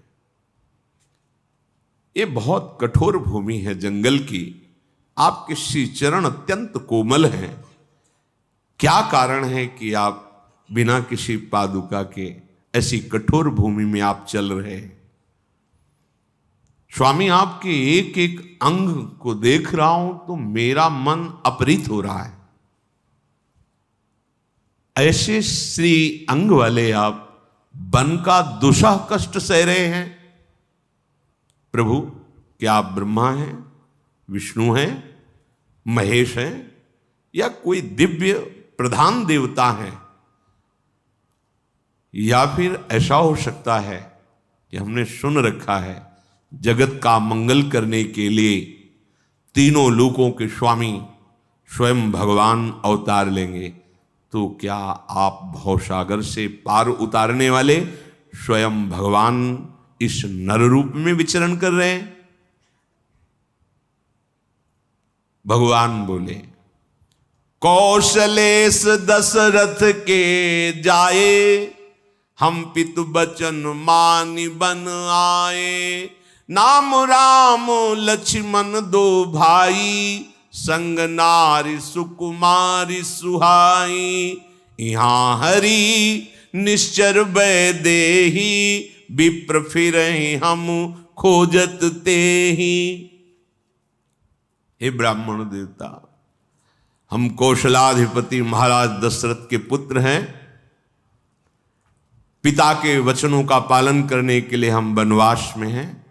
ये बहुत कठोर भूमि है जंगल की, आपके श्री चरण अत्यंत कोमल हैं। क्या कारण है कि आप बिना किसी पादुका के ऐसी कठोर भूमि में आप चल रहे हैं? स्वामी, आपके एक एक अंग को देख रहा हूं तो मेरा मन अपरित हो रहा है। ऐसे श्री अंग वाले आप वन का दुसह कष्ट सह रहे हैं। प्रभु, क्या आप ब्रह्मा हैं, विष्णु हैं, महेश हैं, या कोई दिव्य प्रधान देवता हैं? या फिर ऐसा हो सकता है कि हमने सुन रखा है जगत का मंगल करने के लिए तीनों लोकों के स्वामी स्वयं भगवान अवतार लेंगे, तो क्या आप भवसागर से पार उतारने वाले स्वयं भगवान इस नर रूप में विचरण कर रहे हैं? भगवान बोले, कौशलेश दशरथ के जाए, हम पितु बचन मानि बन आए। नाम राम लक्ष्मण दो भाई, संग नारी सुकुमारी सुहाई। यहाँ हरि निश्चर वैदेही, विप्र फिरहि हम खोजत तेहि। हे ब्राह्मण देवता, हम कौशलाधिपति महाराज दशरथ के पुत्र हैं। पिता के वचनों का पालन करने के लिए हम वनवास में हैं।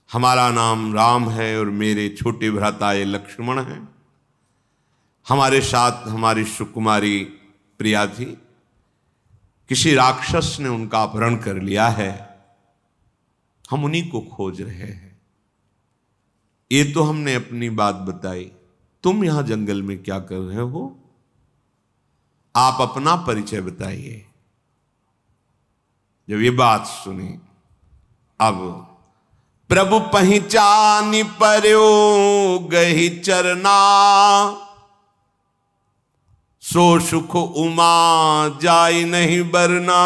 हमारा नाम राम है और मेरे छोटे भ्राता ये लक्ष्मण हैं। हमारे साथ हमारी सुकुमारी प्रिया थी, किसी राक्षस ने उनका अपहरण कर लिया है, हम उन्हीं को खोज रहे हैं। ये तो हमने अपनी बात बताई, तुम यहां जंगल में क्या कर रहे हो? आप अपना परिचय बताइए। जब ये बात सुनी, अब प्रभु पहचानी पर्यो गही चरना, सो सुख उमा जाय नहीं बरना।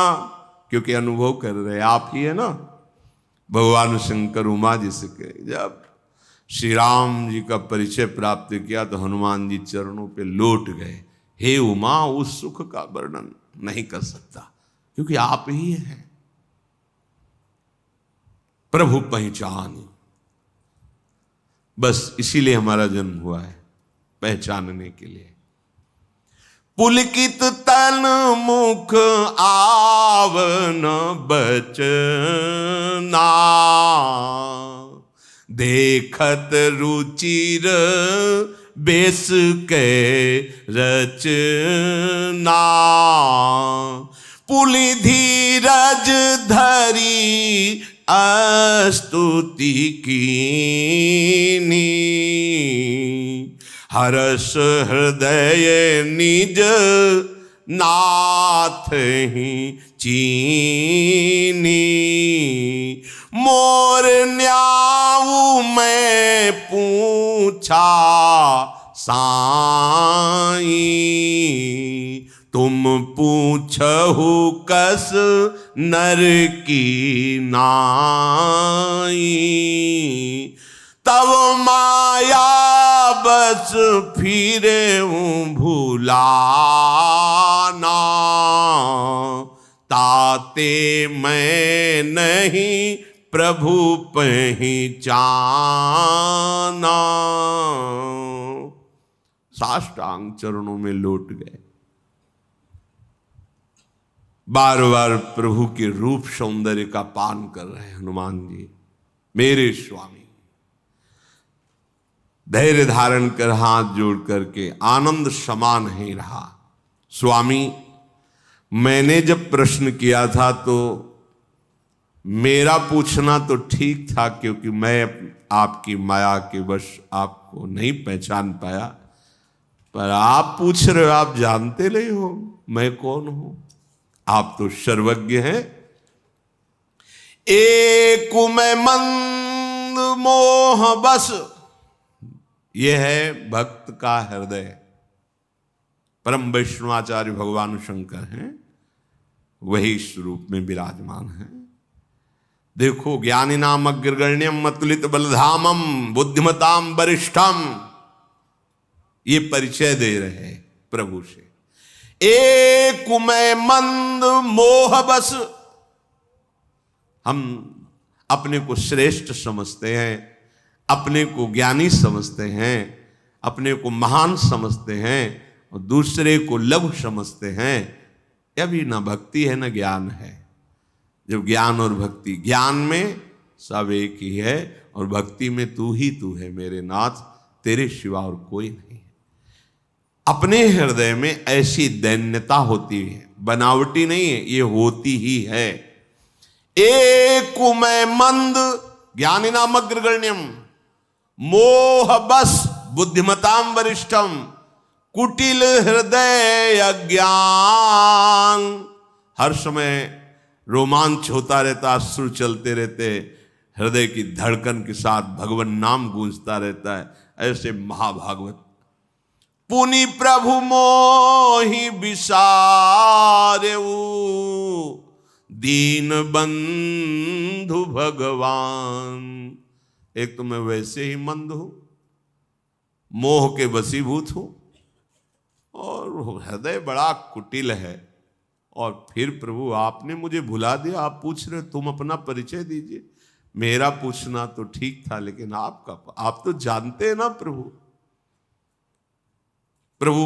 क्योंकि अनुभव कर रहे आप ही है ना, भगवान शंकर उमा जी से कहे। जब श्री राम जी का परिचय प्राप्त किया तो हनुमान जी चरणों पे लौट गए। हे उमा, उस सुख का वर्णन नहीं कर सकता, क्योंकि आप ही हैं। प्रभु पहचान, बस इसीलिए हमारा जन्म हुआ है, पहचानने के लिए। पुलकित तन मुख आवन बचना, देखत रुचिर बेस के रचना। पुलि धीरज धरी स्तुति कीनी, हर्ष हृदय निज नाथ ही चीनी। मोर न्याऊ मैं पूछा साई, तुम पूछहु कस नर की नाई। तब माया बस फिरे भुलाना, ताते मैं नहीं प्रभु पहचाना। साष्टांग चरणों में लौट गए। बार बार प्रभु के रूप सौंदर्य का पान कर रहे हैं हनुमान जी। मेरे स्वामी, धैर्य धारण कर हाथ जोड़ करके आनंद समा नहीं रहा। स्वामी, मैंने जब प्रश्न किया था तो मेरा पूछना तो ठीक था, क्योंकि मैं आपकी माया के वश आपको नहीं पहचान पाया। पर आप पूछ रहे हो, आप जानते नहीं हो मैं कौन हूं। आप तो सर्वज्ञ हैं। एक मैं मंद मोह बस यह है भक्त का हृदय। परम वैष्णवाचार्य भगवान शंकर हैं, वही स्वरूप में विराजमान है। देखो, ज्ञानी नाम अग्रगण्यम अतुलित बलधामम बुद्धिमताम वरिष्ठम, ये परिचय दे रहे हैं प्रभु से। एक मैं मंद मोह बस, हम अपने को श्रेष्ठ समझते हैं, अपने को ज्ञानी समझते हैं, अपने को महान समझते हैं और दूसरे को लघु समझते हैं। यह भी ना भक्ति है ना ज्ञान है। जब ज्ञान और भक्ति, ज्ञान में सब एक ही है और भक्ति में तू ही तू है मेरे नाथ, तेरे सिवा और कोई नहीं है। अपने हृदय में ऐसी दैन्यता होती है, बनावटी नहीं है, ये होती ही है। एक मैं मंद ज्ञानी नाम अग्रगण्यम मोह बस बुद्धिमताम वरिष्ठम, कुटिल हृदय अज्ञान। हर समय रोमांच होता रहता, अश्रु चलते रहते, हृदय की धड़कन के साथ भगवान नाम गूंजता रहता है। ऐसे महाभागवत पुनि प्रभु मोहि विसारेऊ, दीन बंधु भगवान। एक तो मैं वैसे ही मंद हूं, मोह के वशीभूत हूं और हृदय बड़ा कुटिल है। और फिर प्रभु आपने मुझे भुला दिया। आप पूछ रहे, तुम अपना परिचय दीजिए। मेरा पूछना तो ठीक था, लेकिन आपका, आप तो जानते हैं ना प्रभु। प्रभु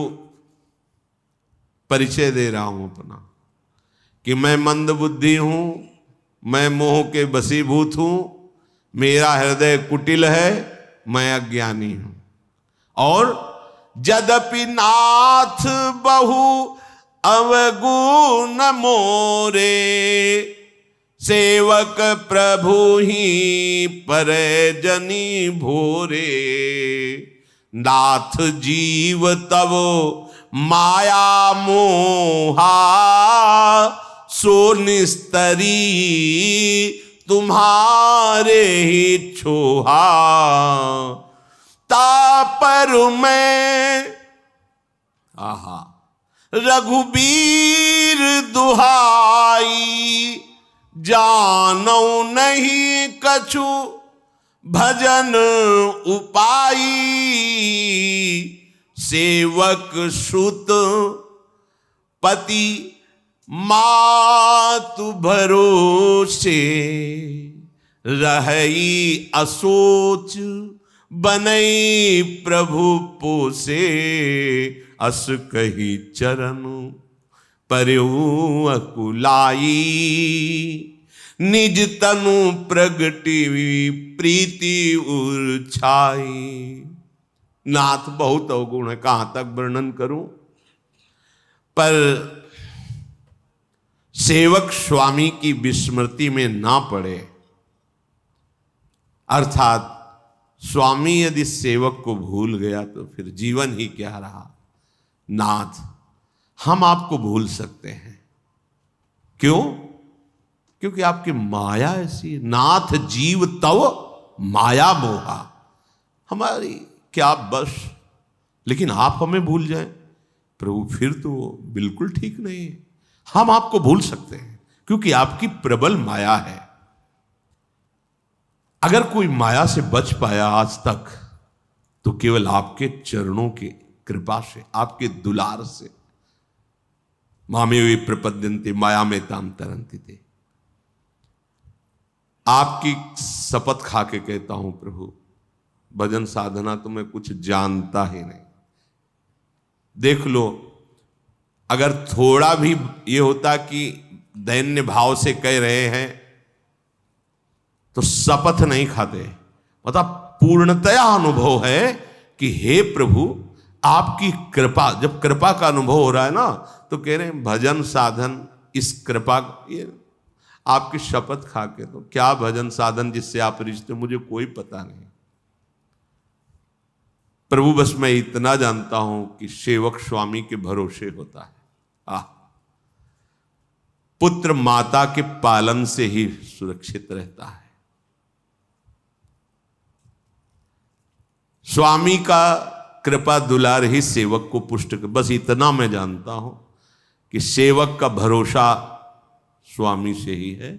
परिचय दे रहा हूं अपना कि मैं मंद बुद्धि हूं, मैं मोह के वशीभूत हूं, मेरा हृदय कुटिल है, मैं अज्ञानी हूं। और यद्यपि नाथ बहु अवगुण मोरे, सेवक प्रभु ही परजनी भोरे। नाथ जीव तब माया मोहा, सो निस्तरी तुम्हारे ही छोहा। तापर मैं आहा रघुबीर दुहाई, जानो नहीं कछु भजन उपाई। सेवक सुत पति मातु भरोसे, रही असोच बनई प्रभु पोसे। अस कही चरण परयू अकुलाई, निज तनु प्रगटी प्रीति उर्छाई। नाथ बहुत अवगुण है, कहां तक वर्णन करूं। पर सेवक स्वामी की विस्मृति में ना पड़े, अर्थात स्वामी यदि सेवक को भूल गया तो फिर जीवन ही क्या रहा। नाथ हम आपको भूल सकते हैं, क्यों? क्योंकि आपकी माया ऐसी। नाथ जीव तव माया मोहा, हमारी क्या बस। लेकिन आप हमें भूल जाएं प्रभु, फिर तो बिल्कुल ठीक नहीं है। हम आपको भूल सकते हैं क्योंकि आपकी प्रबल माया है। अगर कोई माया से बच पाया आज तक तो केवल आपके चरणों की कृपा से, आपके दुलार से। मामेवे प्रपद्यन्ते माया में ताम तरन्ति ते। आपकी शपथ खा के कहता हूं प्रभु, भजन साधना तो मैं कुछ जानता ही नहीं। देख लो, अगर थोड़ा भी ये होता कि दैन्य भाव से कह रहे हैं तो शपथ नहीं खाते। मतलब पूर्णतया अनुभव है कि हे प्रभु आपकी कृपा। जब कृपा का अनुभव हो रहा है ना तो कह रहे हैं भजन साधन इस कृपा, ये आपकी शपथ खा के। तो क्या भजन साधन जिससे आप रिश्ते, मुझे कोई पता नहीं प्रभु। बस मैं इतना जानता हूं कि सेवक स्वामी के भरोसे होता है। पुत्र माता के पालन से ही सुरक्षित रहता है। स्वामी का कृपा दुलार ही सेवक को पुष्ट कर। बस इतना मैं जानता हूं कि सेवक का भरोसा स्वामी से ही है।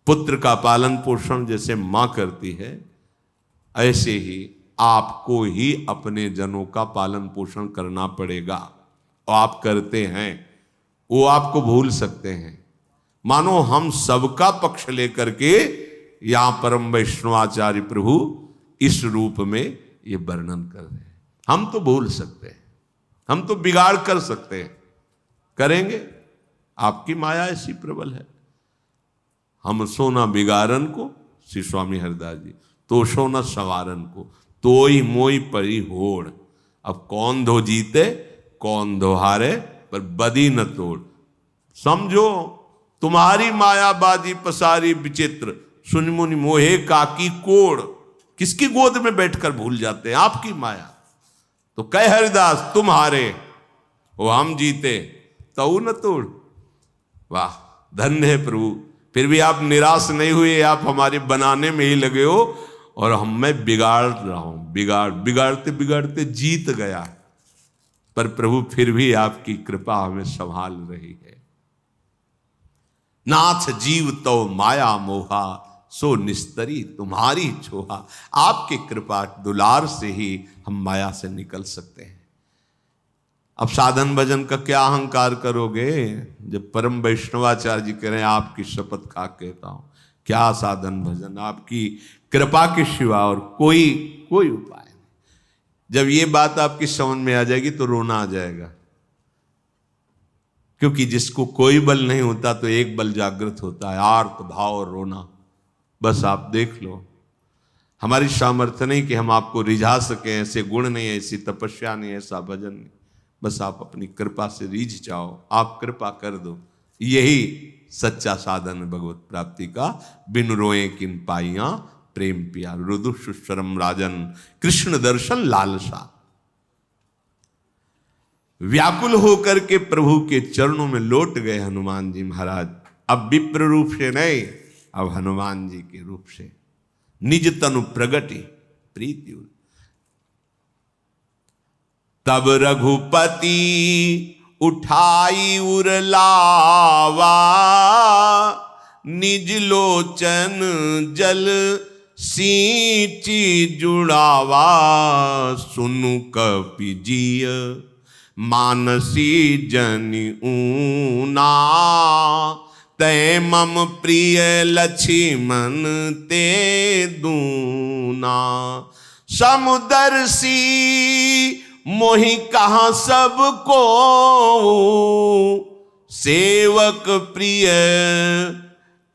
पुत्र का पालन पोषण जैसे मां करती है, ऐसे ही आपको ही अपने जनों का पालन पोषण करना पड़ेगा। और आप करते हैं, वो आपको भूल सकते हैं। मानो हम सबका पक्ष लेकर के यहां परम वैष्णवाचार्य प्रभु इस रूप में ये वर्णन कर रहे हैं। हम तो भूल सकते हैं, हम तो बिगाड़ कर सकते हैं, करेंगे। आपकी माया ऐसी प्रबल है। हम सोना बिगाड़न को, श्री स्वामी हरिदास जी, तो सोना सवारन को, तोई मोई परी होड़। अब कौन धो जीते कौन धो हारे, पर बदी न तोड़। समझो तुम्हारी मायाबाजी पसारी विचित्र, सुनमुनि मोहे काकी कोड़। किसकी गोद में बैठकर भूल जाते हैं आपकी माया। तो कह हरिदास तुम हारे वो हम जीते, तो न तोड़। वाह, धन्य है प्रभु। फिर भी आप निराश नहीं हुए, आप हमारे बनाने में ही लगे हो और मैं बिगाड़ रहा हूं। बिगाड़ते बिगाड़ते जीत गया, पर प्रभु फिर भी आपकी कृपा हमें संभाल रही है। नाथ जीव तो माया मोहा, सो निस्तरी तुम्हारी छोहा। आपकी कृपा दुलार से ही हम माया से निकल सकते हैं। अब साधन भजन का क्या अहंकार करोगे, जब परम वैष्णवाचार्य जी कह रहे हैं आपकी शपथ खा कहता हूं, क्या साधन भजन, आपकी कृपा के सिवा और कोई उपाय नहीं। जब ये बात आपकी समझ में आ जाएगी तो रोना आ जाएगा, क्योंकि जिसको कोई बल नहीं होता तो एक बल जागृत होता है, आर्त भाव और रोना। बस आप देख लो, हमारी सामर्थ्य नहीं कि हम आपको रिझा सकें, ऐसे गुण नहीं, ऐसी तपस्या नहीं, ऐसा भजन नहीं। बस आप अपनी कृपा से रीझ जाओ, आप कृपा कर दो। यही सच्चा साधन है भगवत प्राप्ति का। बिन रोए किन पाइया प्रेम पिया, रुदु सुश्रम राजन कृष्ण दर्शन लालसा। व्याकुल होकर के प्रभु के चरणों में लौट गए हनुमान जी महाराज। अब विप्र रूप से नहीं, अब हनुमान जी के रूप से। निज तनु प्रगति प्रीति। तब रघुपति उठाई उरलावा, निज लोचन जल सींची जुड़ावा। सुनु कपि जिय मानसी जनि ऊना, तै मम प्रिय लक्ष्मण ते दूना। समुदर्शी मोहि कहा सबको, सेवक प्रिय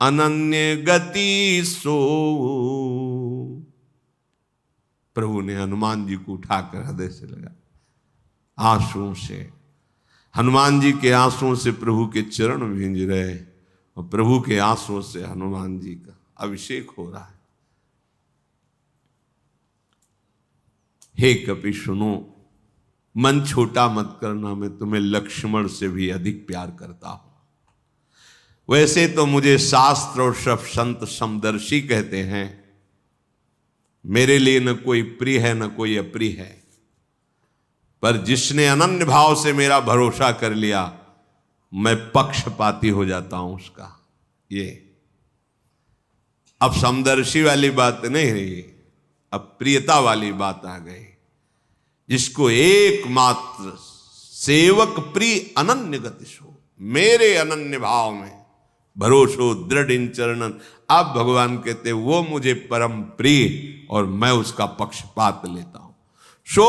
अनन्य गति सो। प्रभु ने हनुमान जी को उठाकर हृदय से लगा, आंसुओं से, हनुमान जी के आंसुओं से प्रभु के चरण भींज रहे, और प्रभु के आंसुओं से हनुमान जी का अभिषेक हो रहा है। हे कपि सुनो, मन छोटा मत करना, मैं तुम्हें लक्ष्मण से भी अधिक प्यार करता हूं। वैसे तो मुझे शास्त्र और सब संत समदर्शी कहते हैं, मेरे लिए न कोई प्रिय है न कोई अप्रिय है, पर जिसने अनन्य भाव से मेरा भरोसा कर लिया, मैं पक्षपाती हो जाता हूं उसका। ये अब समदर्शी वाली बात नहीं रही, अब प्रियता वाली बात आ गई। जिसको एकमात्र सेवक प्रिय अनन्य गतिशो, मेरे अनन्य भाव में भरोसो दृढ़ इन चरणन। अब भगवान कहते वो मुझे परम प्रिय और मैं उसका पक्षपात लेता हूं। सो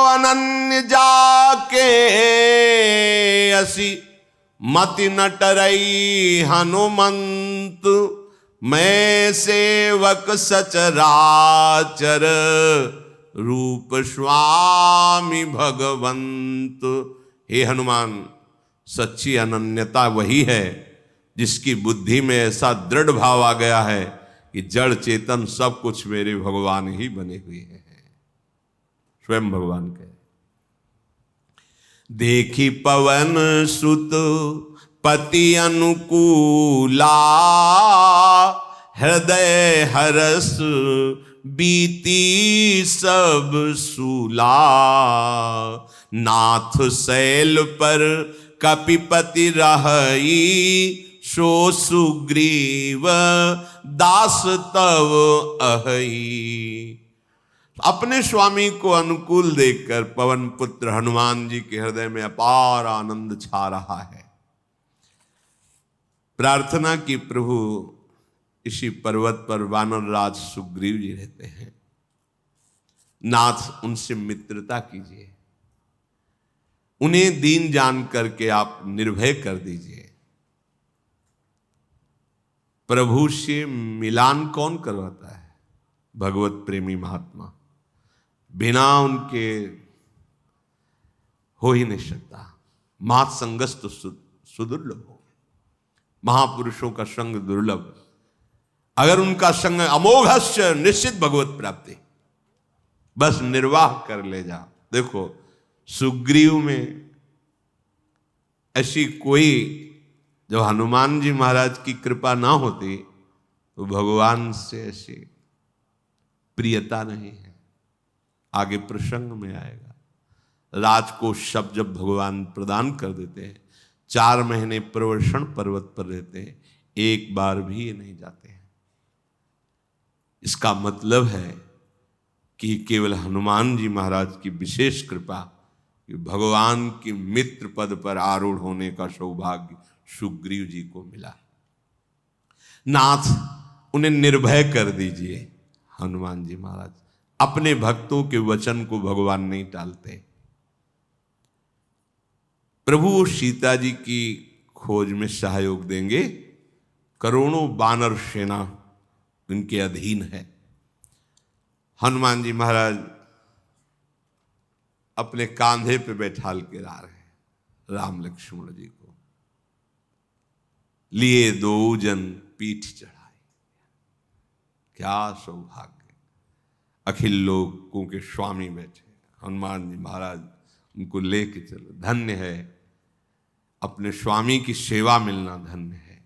अनन्य जाके असी मति न टरई हनुमंत, मैं सेवक सचराचर रूप स्वामी भगवंत। हे हनुमान, सच्ची अनन्यता वही है जिसकी बुद्धि में ऐसा दृढ़ भाव आ गया है कि जड़ चेतन सब कुछ मेरे भगवान ही बने हुए हैं। स्वयं भगवान कहे, देखी पवन सुत पति अनुकूला, हृदय हरस बीती सब सूला। नाथ शैल पर कपिपति रहई, सो सुग्रीव दास तव अहई। अपने स्वामी को अनुकूल देखकर पवन पुत्र हनुमान जी के हृदय में अपार आनंद छा रहा है। प्रार्थना की प्रभु इसी पर्वत पर वानर राज सुग्रीव जी रहते हैं, नाथ उनसे मित्रता कीजिए, उन्हें दीन जान करके आप निर्भय कर दीजिए। प्रभु से मिलान कौन करवाता है? भगवत प्रेमी महात्मा, बिना उनके हो ही नहीं सकता। मात संगस तो सुदुर्लभ हो, महापुरुषों का संग दुर्लभ, अगर उनका संग अमोघस्य निश्चित भगवत प्राप्ति, बस निर्वाह कर ले जा। देखो सुग्रीव में ऐसी कोई, जब हनुमान जी महाराज की कृपा ना होती तो भगवान से ऐसी प्रियता नहीं है। आगे प्रसंग में आएगा। राजकोष शब्द जब भगवान प्रदान कर देते हैं, 4 महीने प्रवर्षण पर्वत पर रहते हैं, एक बार भी ये नहीं जाते हैं। इसका मतलब है कि केवल हनुमान जी महाराज की विशेष कृपा कि भगवान के मित्र पद पर आरूढ़ होने का सौभाग्य सुग्रीव जी को मिला। नाथ उन्हें निर्भय कर दीजिए। हनुमान जी महाराज अपने भक्तों के वचन को भगवान नहीं टालते। प्रभु सीता जी की खोज में सहयोग देंगे। करोड़ों वानर सेना उनके अधीन है। हनुमान जी महाराज अपने कांधे पे बैठाल के ला रहे हैं राम लक्ष्मण जी को। लिए 2 जन पीठ चढ़ाई। क्या सौभाग्य! अखिल लोगों के स्वामी बैठे हनुमान जी महाराज, उनको लेके चलो। धन्य है, अपने स्वामी की सेवा मिलना धन्य है,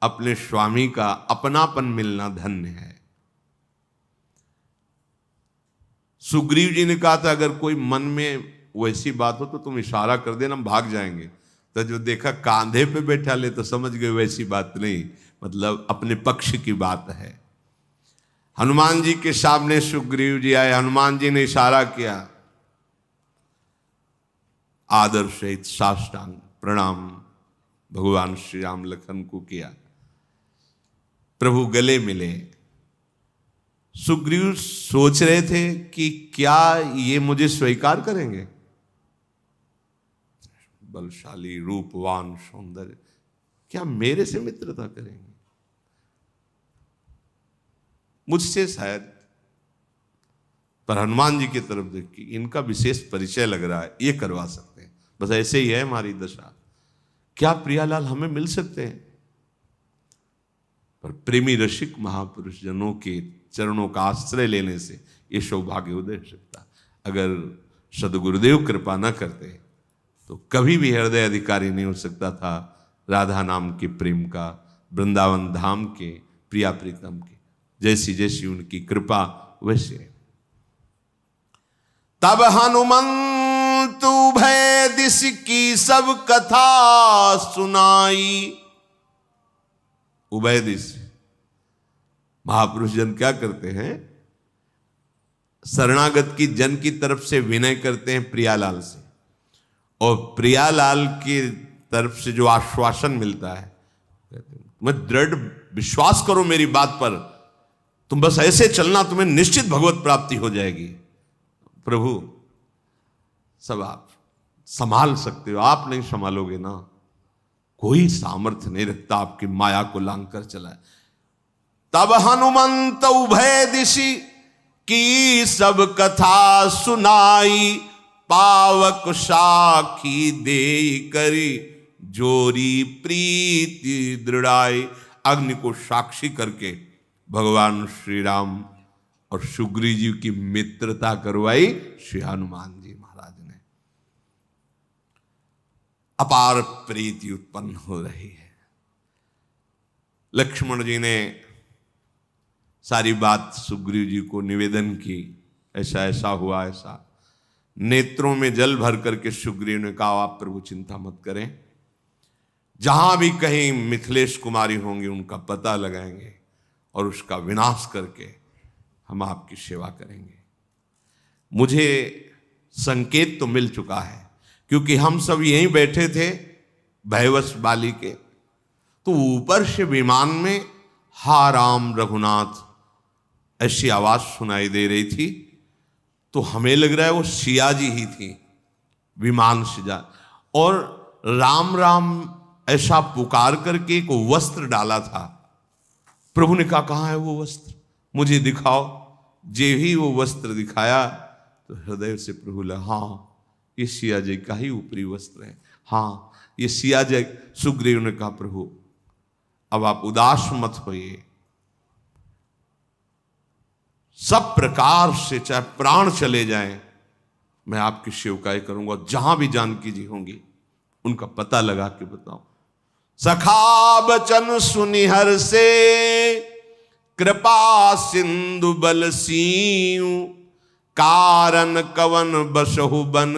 अपने स्वामी का अपनापन मिलना धन्य है। सुग्रीव जी ने कहा था अगर कोई मन में वैसी बात हो तो तुम इशारा कर देना, हम भाग जाएंगे। तो जो देखा कांधे पे बैठा ले तो समझ गए वैसी बात नहीं, मतलब अपने पक्ष की बात है। हनुमान जी के सामने सुग्रीव जी आए। हनुमान जी ने इशारा किया, आदर सहित साष्टांग प्रणाम भगवान श्री राम लखन को किया। प्रभु गले मिले। सुग्रीव सोच रहे थे कि क्या ये मुझे स्वीकार करेंगे? बलशाली, रूपवान, सौंदर्य, क्या मेरे से मित्रता करेंगे? मुझसे शायद, पर हनुमान जी की तरफ देख के इनका विशेष परिचय लग रहा है, ये करवा सकते हैं। बस ऐसे ही है हमारी दशा। क्या प्रियालाल हमें मिल सकते हैं? पर प्रेमी रसिक महापुरुष जनों के चरणों का आश्रय लेने से ये सौभाग्य उदय हो सकता। अगर सदगुरुदेव कृपा न करते तो कभी भी हृदय अधिकारी नहीं हो सकता था राधा नाम के प्रेम का, वृंदावन धाम के प्रिया प्रीतम के। जैसी जैसी उनकी कृपा वैसे। तब हनुमंत भय दिश की सब कथा सुनाई। उभय दिश महापुरुष जन क्या करते हैं? शरणागत की जन की तरफ से विनय करते हैं प्रियालाल से, और प्रियालाल की तरफ से जो आश्वासन मिलता है, मैं दृढ़ विश्वास करो मेरी बात पर, तुम बस ऐसे चलना, तुम्हें निश्चित भगवत प्राप्ति हो जाएगी। प्रभु सब आप संभाल सकते हो, आप नहीं संभालोगे ना, कोई सामर्थ्य नहीं रखता आपकी माया को लांग कर चला। तब हनुमंत उभय दिशि की सब कथा सुनाई। पावक साखी दे करी जोरी प्रीति दृढ़ाई। अग्नि को साक्षी करके भगवान श्री राम और सुग्रीव जी की मित्रता करवाई श्री हनुमान जी महाराज ने। अपार प्रीति उत्पन्न हो रही है। लक्ष्मण जी ने सारी बात सुग्रीव जी को निवेदन की, ऐसा ऐसा हुआ ऐसा। नेत्रों में जल भर करके सुग्रीव ने कहा, आप प्रभु चिंता मत करें, जहां भी कहीं मिथिलेश कुमारी होंगी उनका पता लगाएंगे और उसका विनाश करके हम आपकी सेवा करेंगे। मुझे संकेत तो मिल चुका है, क्योंकि हम सब यहीं बैठे थे भयवश बाली के, तो ऊपर से विमान में हा राम रघुनाथ ऐसी आवाज सुनाई दे रही थी। तो हमें लग रहा है वो सिया जी ही थी विमान से जा, और राम राम ऐसा पुकार करके एक वस्त्र डाला था। प्रभु ने कहा, कहाँ है वो वस्त्र, मुझे दिखाओ। जे ही वो वस्त्र दिखाया तो हृदय से प्रभु लगा, हाँ ये सिया जी का ही ऊपरी वस्त्र है, हाँ ये सिया जी। सुग्रीव ने कहा, प्रभु अब आप उदास मत होइए, सब प्रकार से चाहे प्राण चले जाएं मैं आपकी सेवकाई करूंगा, जहां भी जानकी जी होंगी उनका पता लगा के बताओ। सखा बचन सुनिहर से कृपा सिंधु बल सीयू, कारण कवन बसहु बन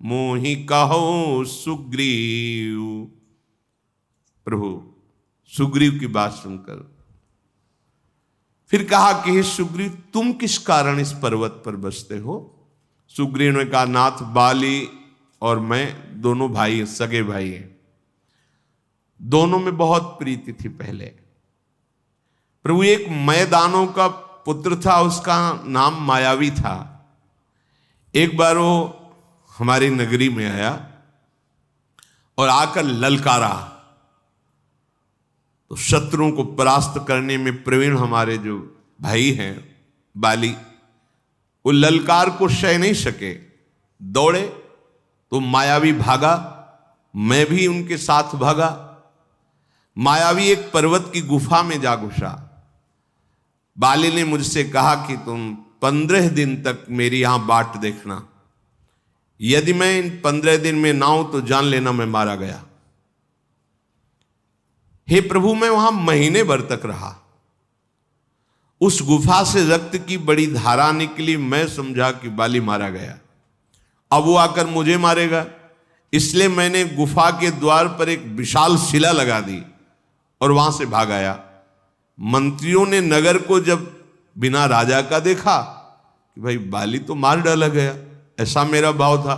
मोहि कहो सुग्रीव। प्रभु सुग्रीव की बात सुनकर फिर कहा कि हे सुग्रीव, तुम किस कारण इस पर्वत पर बसते हो? सुग्रीव ने कहा, नाथ बाली और मैं दोनों भाई, सगे भाई हैं, दोनों में बहुत प्रीति थी पहले। प्रभु एक मैदानों का पुत्र था, उसका नाम मायावी था। एक बार वो हमारी नगरी में आया और आकर ललकारा, तो शत्रुओं को परास्त करने में प्रवीण हमारे जो भाई हैं बाली, वो ललकार को सह नहीं सके, दौड़े तो मायावी भागा, मैं भी उनके साथ भागा। मायावी एक पर्वत की गुफा में जा घुसा। बाली ने मुझसे कहा कि तुम 15 दिन तक मेरी यहां बाट देखना, यदि मैं इन 15 दिन में ना हूं तो जान लेना मैं मारा गया। हे प्रभु, मैं वहां महीने भर तक रहा, उस गुफा से रक्त की बड़ी धारा निकली, मैं समझा कि बाली मारा गया, अब वो आकर मुझे मारेगा, इसलिए मैंने गुफा के द्वार पर एक विशाल शिला लगा दी और वहां से भाग आया। मंत्रियों ने नगर को जब बिना राजा का देखा कि भाई बाली तो मार डाला गया, ऐसा मेरा भाव था,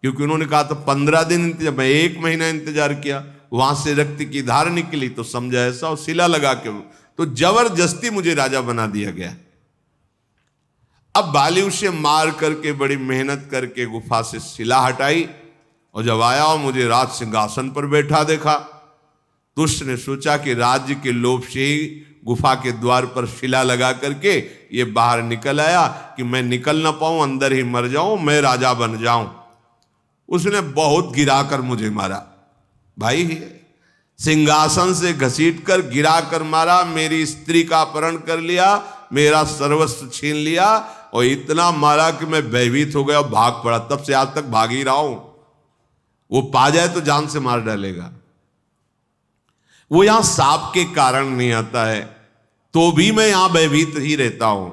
क्योंकि उन्होंने कहा था 15 दिन इंतजार, मैं 1 महीना इंतजार किया, वहां से रक्त की धार निकली तो समझा ऐसा, और शिला लगा के तो जबरदस्ती मुझे राजा बना दिया गया। अब बाली उसे मार करके बड़ी मेहनत करके गुफा से शिला हटाई, और जब आया और मुझे राज सिंहासन पर बैठा देखा तो उसने सोचा कि राज्य के लोभ से ही गुफा के द्वार पर शिला लगा करके ये बाहर निकल आया कि मैं निकल ना पाऊं, अंदर ही मर जाऊं, मैं राजा बन जाऊं। उसने बहुत गिराकर मुझे मारा, भाई सिंहासन से घसीट कर गिरा कर मारा, मेरी स्त्री का अपहरण कर लिया, मेरा सर्वस्व छीन लिया, और इतना मारा कि मैं भयभीत हो गया, भाग पड़ा। तब से आज तक भाग ही रहा हूं। वो पा जाए तो जान से मार डालेगा। वो यहां सांप के कारण नहीं आता है, तो भी मैं यहां भयभीत ही रहता हूं।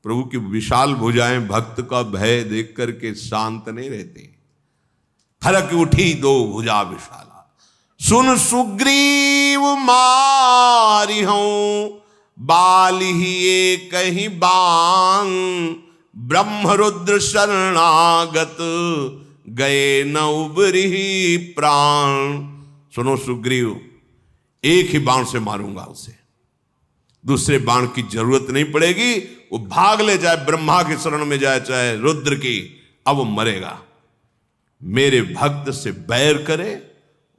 प्रभु की विशाल भुजाएं भक्त का भय देख करके शांत नहीं रहते। फरक उठी 2 भुजा विशाला, सुन सुग्रीव मारी हूं, बाली ही कहीं बाण, ब्रह्म रुद्र शरणागत, गए न उबरी प्राण। सुनो सुग्रीव, एक ही बाण से मारूंगा उसे, दूसरे बाण की जरूरत नहीं पड़ेगी। वो भाग ले जाए, ब्रह्मा की शरण में जाए, चाहे रुद्र की, अब वो मरेगा। मेरे भक्त से बैर करे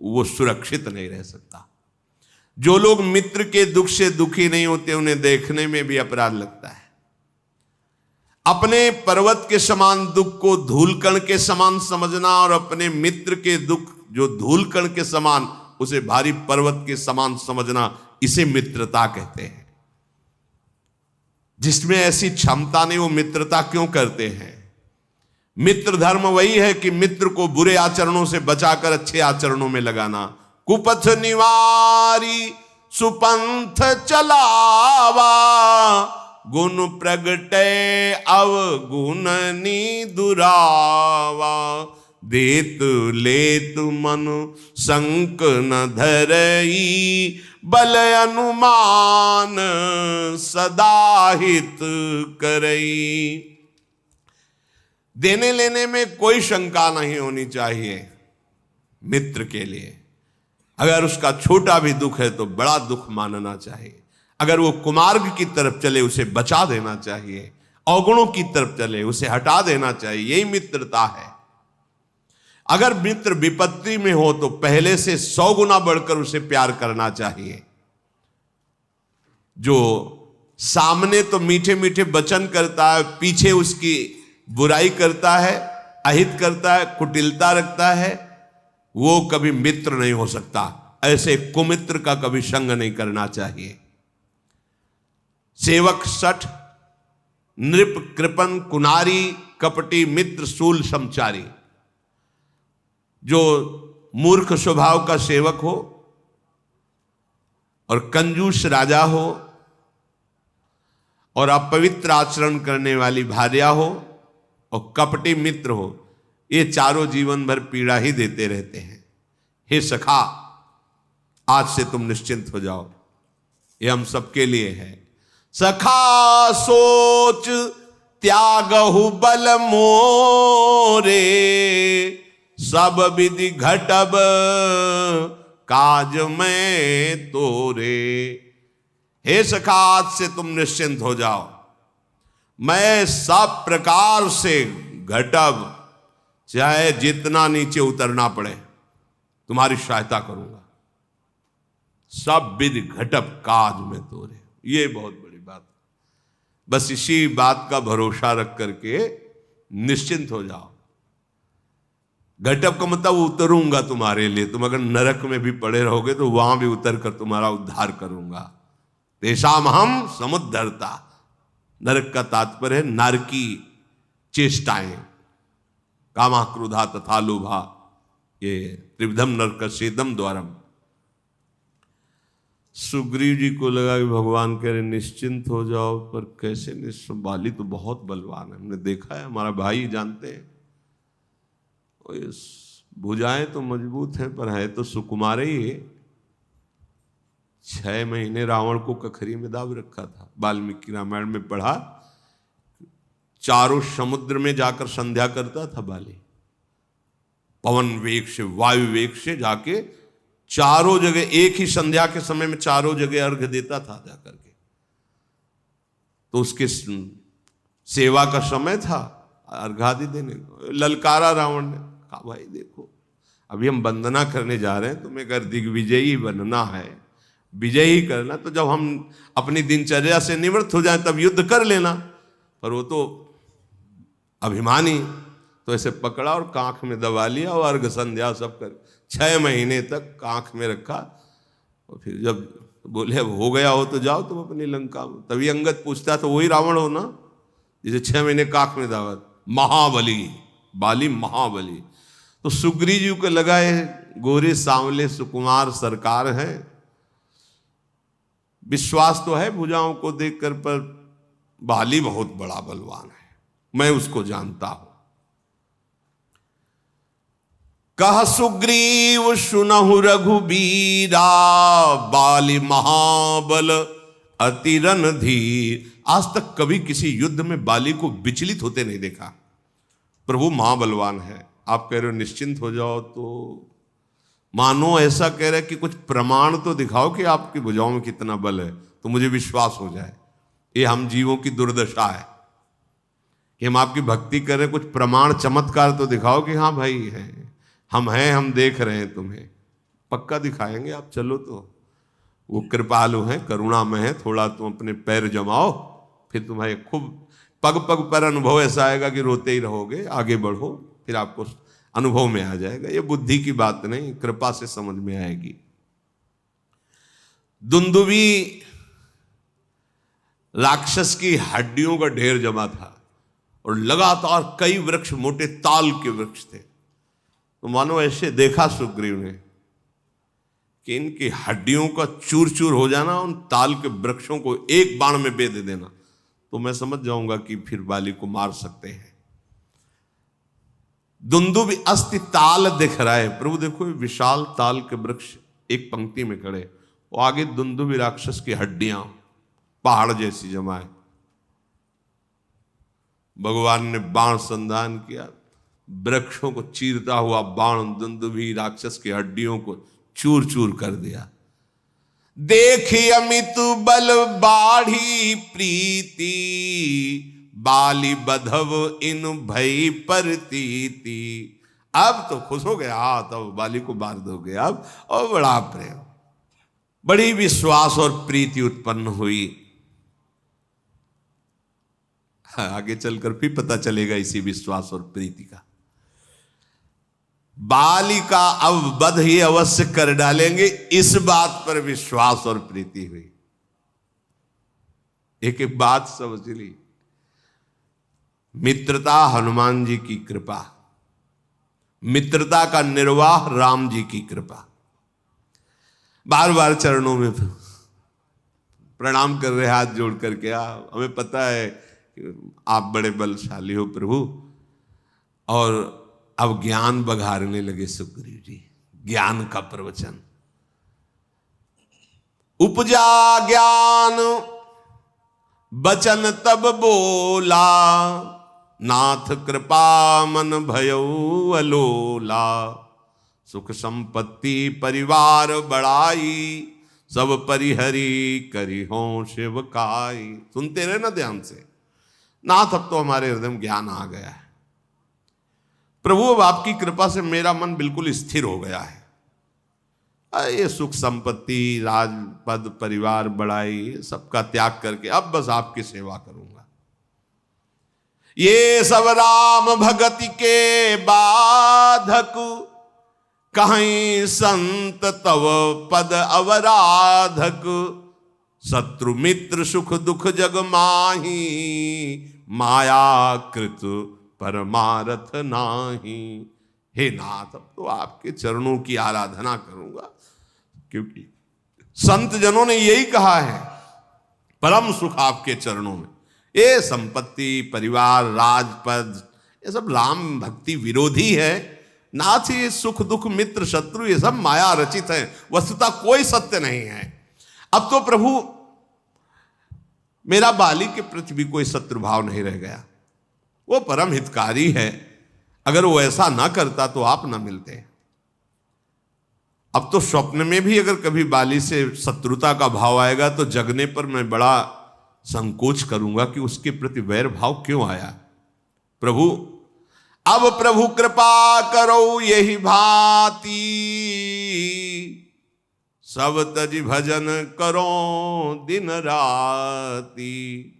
वो सुरक्षित नहीं रह सकता। जो लोग मित्र के दुख से दुखी नहीं होते, उन्हें देखने में भी अपराध लगता है। अपने पर्वत के समान दुख को धूलकण के समान समझना, और अपने मित्र के दुख जो धूलकण के समान, उसे भारी पर्वत के समान समझना, इसे मित्रता कहते हैं। जिसमें ऐसी क्षमता नहीं, वो मित्रता क्यों करते हैं? मित्र धर्म वही है कि मित्र को बुरे आचरणों से बचाकर अच्छे आचरणों में लगाना। कुपथ निवारी सुपंथ चलावा, गुण प्रगटे अवगुणनी दुरावा, देत लेत मन संक न धरई, बल अनुमान सदा हित करई। देने लेने में कोई शंका नहीं होनी चाहिए मित्र के लिए। अगर उसका छोटा भी दुख है तो बड़ा दुख मानना चाहिए। अगर वो कुमार्ग की तरफ चले उसे बचा देना चाहिए, अवगुणों की तरफ चले उसे हटा देना चाहिए। यही मित्रता है। अगर मित्र विपत्ति में हो तो पहले से 100 गुना बढ़कर उसे प्यार करना चाहिए। जो सामने तो मीठे मीठे वचन करता है, पीछे उसकी बुराई करता है, अहित करता है, कुटिलता रखता है, वो कभी मित्र नहीं हो सकता। ऐसे कुमित्र का कभी संग नहीं करना चाहिए। सेवक सठ, नृप कृपन कुनारी, कपटी मित्र सूल समचारी। जो मूर्ख स्वभाव का सेवक हो और कंजूस राजा हो और अपवित्र आचरण करने वाली भार्या हो और कपटी मित्र हो, ये चारों जीवन भर पीड़ा ही देते रहते हैं। हे सखा, आज से तुम निश्चिंत हो जाओ, ये हम सबके लिए है। सखा सोच त्यागहु बल मोरे, सब विधि घटब काज में तोरे। हे सखा, आज से तुम निश्चिंत हो जाओ, मैं सब प्रकार से घटब, चाहे जितना नीचे उतरना पड़े तुम्हारी सहायता करूंगा। सब विधि घटब काज में तोरे, ये बहुत बड़ी बात। बस इसी बात का भरोसा रख करके निश्चिंत हो जाओ। घटब का मतलब उतरूंगा तुम्हारे लिए। तुम अगर नरक में भी पड़े रहोगे तो वहां भी उतर कर तुम्हारा उद्धार करूंगा। तेषाम हम समुद्धरता। नरक का तात्पर्य है नारकी चेष्टाएं, कामा क्रोधा तथा लोभा, ये त्रिविधम नरकस्येदम द्वारम। सुग्रीव जी को लगा कि भगवान कह रहे निश्चिंत हो जाओ, पर कैसे निश्चिंत? बाली तो बहुत बलवान है, हमने देखा है, हमारा भाई जानते हैं। भुजाएं तो मजबूत हैं पर है तो सुकुमार ही है। 6 महीने रावण को कखरी में दाब रखा था। वाल्मीकि रामायण में पढ़ा, चारों समुद्र में जाकर संध्या करता था बाली। पवन वेग से, वायु वेग से जाके चारों जगह, एक ही संध्या के समय में चारों जगह अर्घ देता था जाकर के। तो उसके सेवा का समय था, अर्घादि देने। ललकारा रावण ने, कहा भाई देखो अभी हम वंदना करने जा रहे हैं, तुम्हें अगर दिग्विजयी बनना है, विजयी करना, तो जब हम अपनी दिनचर्या से निवृत्त हो जाएं तब युद्ध कर लेना। पर वो तो अभिमानी, तो ऐसे पकड़ा और कांख में दबा लिया और अर्घ संध्या सब कर 6 महीने तक कांख में रखा। और फिर जब बोले अब हो गया हो तो जाओ तुम अपनी लंका में। तभी अंगद पूछता तो वही रावण हो ना जिसे 6 महीने कांख में दावा। महाबली, बाली महाबली। तो सुग्रीव जी को लगा है गोरे सांवले सुकुमार सरकार है, विश्वास तो है भुजाओं को देखकर, पर बाली बहुत बड़ा बलवान है, मैं उसको जानता हूं। कह सुग्रीव सुनहु रघुबीरा, बाली महाबल अति रणधीर। आज तक कभी किसी युद्ध में बाली को विचलित होते नहीं देखा। प्रभु महाबलवान है। आप कह रहे हो निश्चिंत हो जाओ, तो मानो ऐसा कह रहे कि कुछ प्रमाण तो दिखाओ कि आपकी भुजाओं में कितना बल है, तो मुझे विश्वास हो जाए। ये हम जीवों की दुर्दशा है कि हम आपकी भक्ति कर रहे, कुछ प्रमाण चमत्कार तो दिखाओ कि हाँ भाई है, हम हैं, हम देख रहे हैं तुम्हें। पक्का दिखाएंगे आप, चलो। तो वो कृपालु हैं, करुणामय है, थोड़ा तुम अपने पैर जमाओ, फिर तुम्हारे खूब पग पग पर अनुभव ऐसा आएगा कि रोते ही रहोगे। आगे बढ़ो, फिर आपको अनुभव में आ जाएगा। ये बुद्धि की बात नहीं, कृपा से समझ में आएगी। दुंदुभी राक्षस की हड्डियों का ढेर जमा था और लगातार कई वृक्ष, मोटे ताल के वृक्ष थे। तो मानो ऐसे देखा सुग्रीव ने कि इनकी हड्डियों का चूर चूर हो जाना, उन ताल के वृक्षों को एक बाण में बेध देना, तो मैं समझ जाऊंगा कि फिर बाली को मार सकते हैं। दुंदुभि अस्ति ताल दिख रहा है। प्रभु देखो विशाल ताल के वृक्ष एक पंक्ति में खड़े, वो आगे दुंदुभि राक्षस की हड्डियां पहाड़ जैसी जमा है। भगवान ने बाण संधान किया, वृक्षों को चीरता हुआ बाण दुंदुभि राक्षस की हड्डियों को चूर चूर कर दिया। देखी अमित बल बाढ़ी प्रीति, बाली बधव इन भई परतीति। अब तो खुश हो गया, तब बाली को मार दोगे अब, और बड़ा प्रेम, बड़ी विश्वास और प्रीति उत्पन्न हुई। आगे चलकर फिर पता चलेगा इसी विश्वास और प्रीति का। बाली का अब वध ही अवश्य कर डालेंगे, इस बात पर विश्वास और प्रीति हुई। एक एक बात समझ ली। मित्रता हनुमान जी की कृपा, मित्रता का निर्वाह राम जी की कृपा। बार बार चरणों में प्रणाम कर रहे, हाथ जोड़ करके। हमें पता है कि आप बड़े बलशाली हो प्रभु, और अब ज्ञान बघारने लगे सुग्रीव जी, ज्ञान का प्रवचन। उपजा ज्ञान बचन तब बोला, नाथ कृपा मन भयो अलोला। सुख संपत्ति परिवार बढ़ाई, सब परिहरी करी हो शिवकाई। सुनते रहे ना ध्यान से। नाथ अब तो हमारे हृदय में ज्ञान आ गया है प्रभु, अब आपकी कृपा से मेरा मन बिल्कुल स्थिर हो गया है। ये सुख संपत्ति राजपद परिवार बढ़ाई सबका त्याग करके अब बस आपकी सेवा करूंगा। ये सब राम भगति के बाधक, कहीं संत तव पद अवराधक। शत्रु मित्र सुख दुख जग माही, माया कृत परमारथ नाही। हे नाथ, अब तो आपके चरणों की आराधना करूंगा, क्योंकि संत जनों ने यही कहा है, परम सुख आपके चरणों में। ये संपत्ति परिवार राजपद ये सब राम भक्ति विरोधी है। नाथ ये सुख दुख मित्र शत्रु ये सब माया रचित है, वस्तुतः कोई सत्य नहीं है। अब तो प्रभु मेरा बाली के प्रति भी कोई शत्रु भाव नहीं रह गया। वो परम हितकारी है, अगर वो ऐसा ना करता तो आप ना मिलते। अब तो स्वप्न में भी अगर कभी बाली से शत्रुता का भाव आएगा तो जगने पर मैं बड़ा संकोच करूंगा कि उसके प्रति वैर भाव क्यों आया। प्रभु अब प्रभु कृपा करो यही भांति, सब तज भजन करो दिन राती।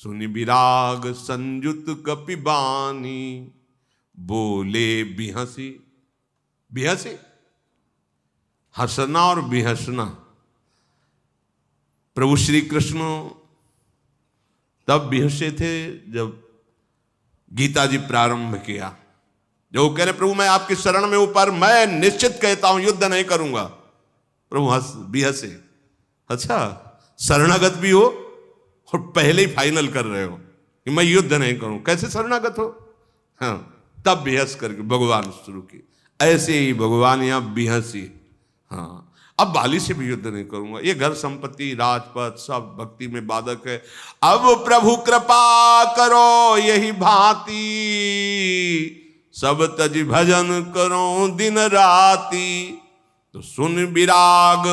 सुनि विराग संयुत कपिबानी, बोले बिहसी। बिहसी हंसना और बिहसना। प्रभु श्री कृष्ण तब बिहसे थे जब गीता जी प्रारंभ किया, जो कह रहे प्रभु मैं आपकी शरण में ऊपर, मैं निश्चित कहता हूं युद्ध नहीं करूंगा। प्रभु बिहसे। अच्छा, शरणागत भी हो और पहले ही फाइनल कर रहे हो कि मैं युद्ध नहीं करूं, कैसे शरणागत हो। हाँ, तब बिहस करके भगवान शुरू की। ऐसे ही भगवान यहां बिहसी। हाँ, अब बाली से भी युद्ध नहीं करूंगा, ये घर संपत्ति राजपद सब भक्ति में बाधक है। अब प्रभु कृपा करो यही भांति, सब तज भजन करो दिन राती। तो सुन विराग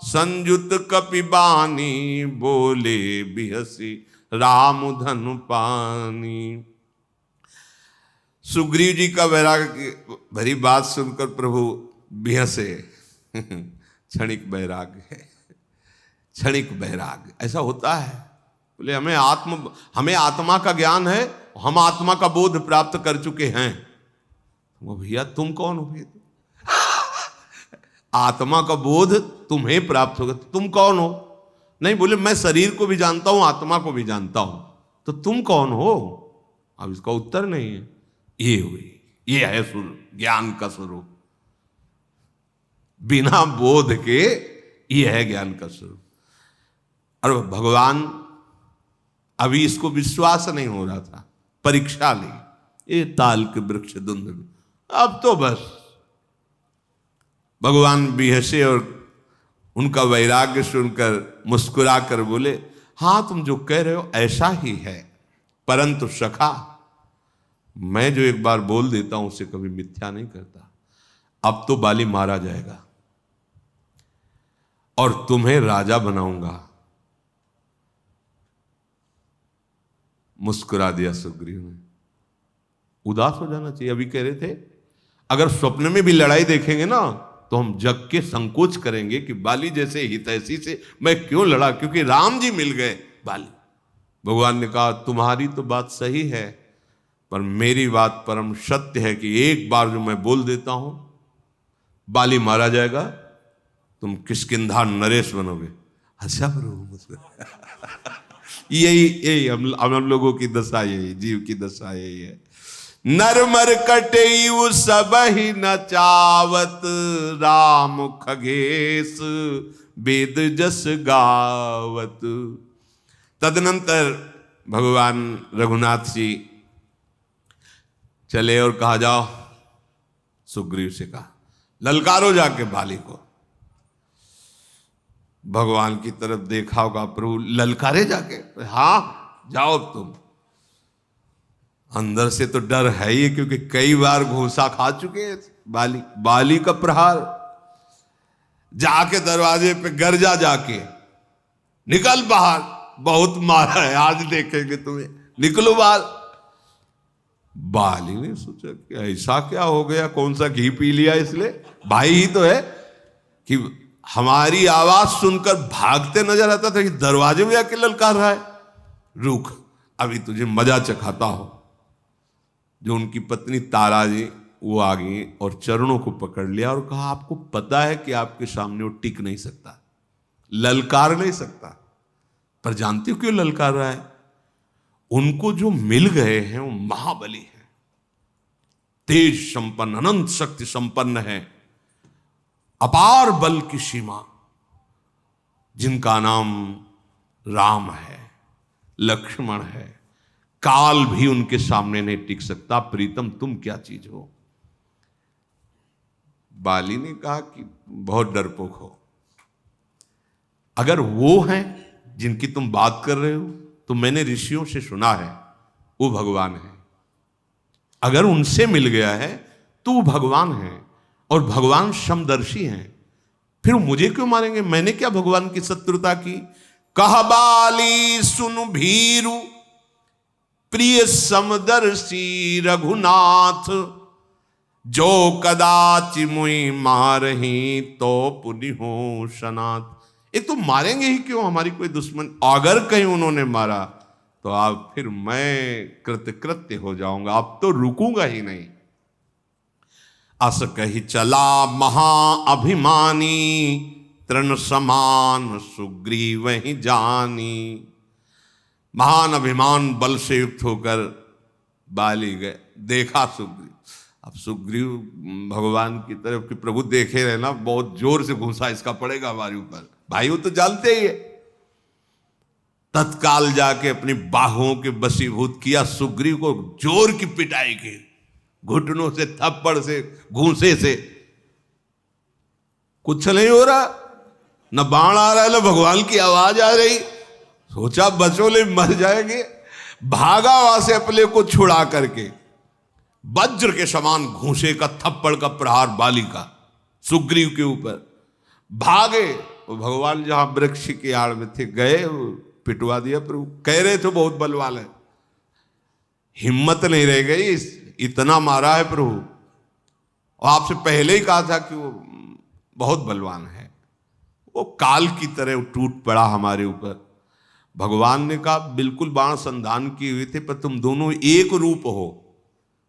संयुत कपिबानी, बोले बिहसी राम धनु पानी। सुग्रीव जी का वैराग भरी बात सुनकर प्रभु बिहसे। क्षणिक वैराग है, क्षणिक वैराग ऐसा होता है। बोले हमें आत्मा का ज्ञान है, हम आत्मा का बोध प्राप्त कर चुके हैं। वो भैया तुम कौन हो? आत्मा का बोध तुम्हें प्राप्त होगा, तुम कौन हो? नहीं, बोले मैं शरीर को भी जानता हूं आत्मा को भी जानता हूं, तो तुम कौन हो? अब इसका उत्तर नहीं है। ये हुई, ये है ज्ञान का स्वरूप। बिना बोध के ये है ज्ञान का स्वरूप। और भगवान अभी इसको विश्वास नहीं हो रहा था, परीक्षा ली, ये ताल के वृक्ष धुंध में, अब तो बस भगवान भी हंसे और उनका वैराग्य सुनकर मुस्कुरा कर बोले, हाँ तुम जो कह रहे हो ऐसा ही है, परंतु सखा मैं जो एक बार बोल देता हूं उसे कभी मिथ्या नहीं करता। अब तो बाली मारा जाएगा और तुम्हें राजा बनाऊंगा। मुस्कुरा दिया सुग्रीव ने। उदास हो जाना चाहिए। अभी कह रहे थे अगर स्वप्न में भी लड़ाई देखेंगे ना तो हम जग के संकोच करेंगे कि बाली जैसे हितैषी से मैं क्यों लड़ा, क्योंकि राम जी मिल गए बाली। भगवान ने कहा तुम्हारी तो बात सही है, पर मेरी बात परम सत्य है कि एक बार जो मैं बोल देता हूं बाली मारा जाएगा, तुम किष्किंधा नरेश बनोगे। अच्छा प्रभु यही हम लोगों की दशा यही, जीव की दशा यही है। नरमर कटेयु सबहि न चावत, राम खगेश वेद जस गावत। तदनंतर भगवान रघुनाथ जी चले और कहा जाओ, सुग्रीव से कहा ललकारो जाके बाली को। भगवान की तरफ देखा होगा, प्रभु ललकारे जाके? हाँ जाओ तुम। अंदर से तो डर है ही, क्योंकि कई बार घूसा खा चुके हैं बाली का प्रहार। जाके दरवाजे पे गरजा, जाके निकल बाहर, बहुत मारा है आज देखेंगे तुम्हें, निकलो बाहर। बाली ने सोचा कि ऐसा क्या हो गया, कौन सा घी पी लिया इसलिए, भाई ही तो है, कि हमारी आवाज सुनकर भागते नजर आता था कि दरवाजे में आके ललकार रहा है। रुक, अभी तुझे मजा चखाता हो। जो उनकी पत्नी तारा जी वो आ गई और चरणों को पकड़ लिया और कहा आपको पता है कि आपके सामने वो टिक नहीं सकता, ललकार नहीं सकता, पर जानते हो क्यों ललकार रहा है? उनको जो मिल गए हैं वो महाबली हैं, तेज संपन्न, अनंत शक्ति संपन्न है, अपार बल की सीमा, जिनका नाम राम है, लक्ष्मण है। काल भी उनके सामने नहीं टिक सकता। प्रीतम तुम क्या चीज हो? बाली ने कहा कि बहुत डरपोक हो। अगर वो हैं जिनकी तुम बात कर रहे हो तो मैंने ऋषियों से सुना है वो भगवान है। अगर उनसे मिल गया है तो वो भगवान है, और भगवान समदर्शी हैं, फिर मुझे क्यों मारेंगे? मैंने क्या भगवान की शत्रुता की? कह बाली सुन भीरु प्रिय समदर्शी रघुनाथ, जो कदाचि मुई मारही तो पुनि हो सनाथ। एक तो मारेंगे ही क्यों, हमारी कोई दुश्मन अगर कहीं उन्होंने मारा तो अब फिर मैं कृतकृत्य हो जाऊंगा, अब तो रुकूंगा ही नहीं। अस कही चला महाअभिमानी, तृण समान सुग्रीव ही जानी। महान अभिमान बल से युक्त होकर बाली गए, देखा सुग्रीव। अब सुग्रीव भगवान की तरफ कि प्रभु देखे रहे ना, बहुत जोर से घूसा इसका पड़ेगा हमारे ऊपर, भाई वो तो जानते ही है। तत्काल जाके अपनी बाहों के बसीभूत किया, सुग्रीव को जोर की पिटाई की, घुटनों से, थप्पड़ से, घूंसे से। कुछ नहीं हो रहा, न बाण आ रहा है, न भगवान की आवाज आ रही। सोचा बचोले मर जाएंगे, भागा वहां से अपने को छुड़ा करके। वज्र के समान घूंसे का, थप्पड़ का प्रहार बाली का सुग्रीव के ऊपर। भागे, वो भगवान जहां वृक्ष की आड़ में थे गए, पिटवा दिया। प्रभु कह रहे थे बहुत बलवान है, हिम्मत नहीं रह गई, इतना मारा है प्रभु। और आपसे पहले ही कहा था कि वो बहुत बलवान है। वो काल की तरह टूट पड़ा हमारे ऊपर। भगवान ने कहा बिल्कुल बाण संधान किए हुए थे, पर तुम दोनों एक रूप हो,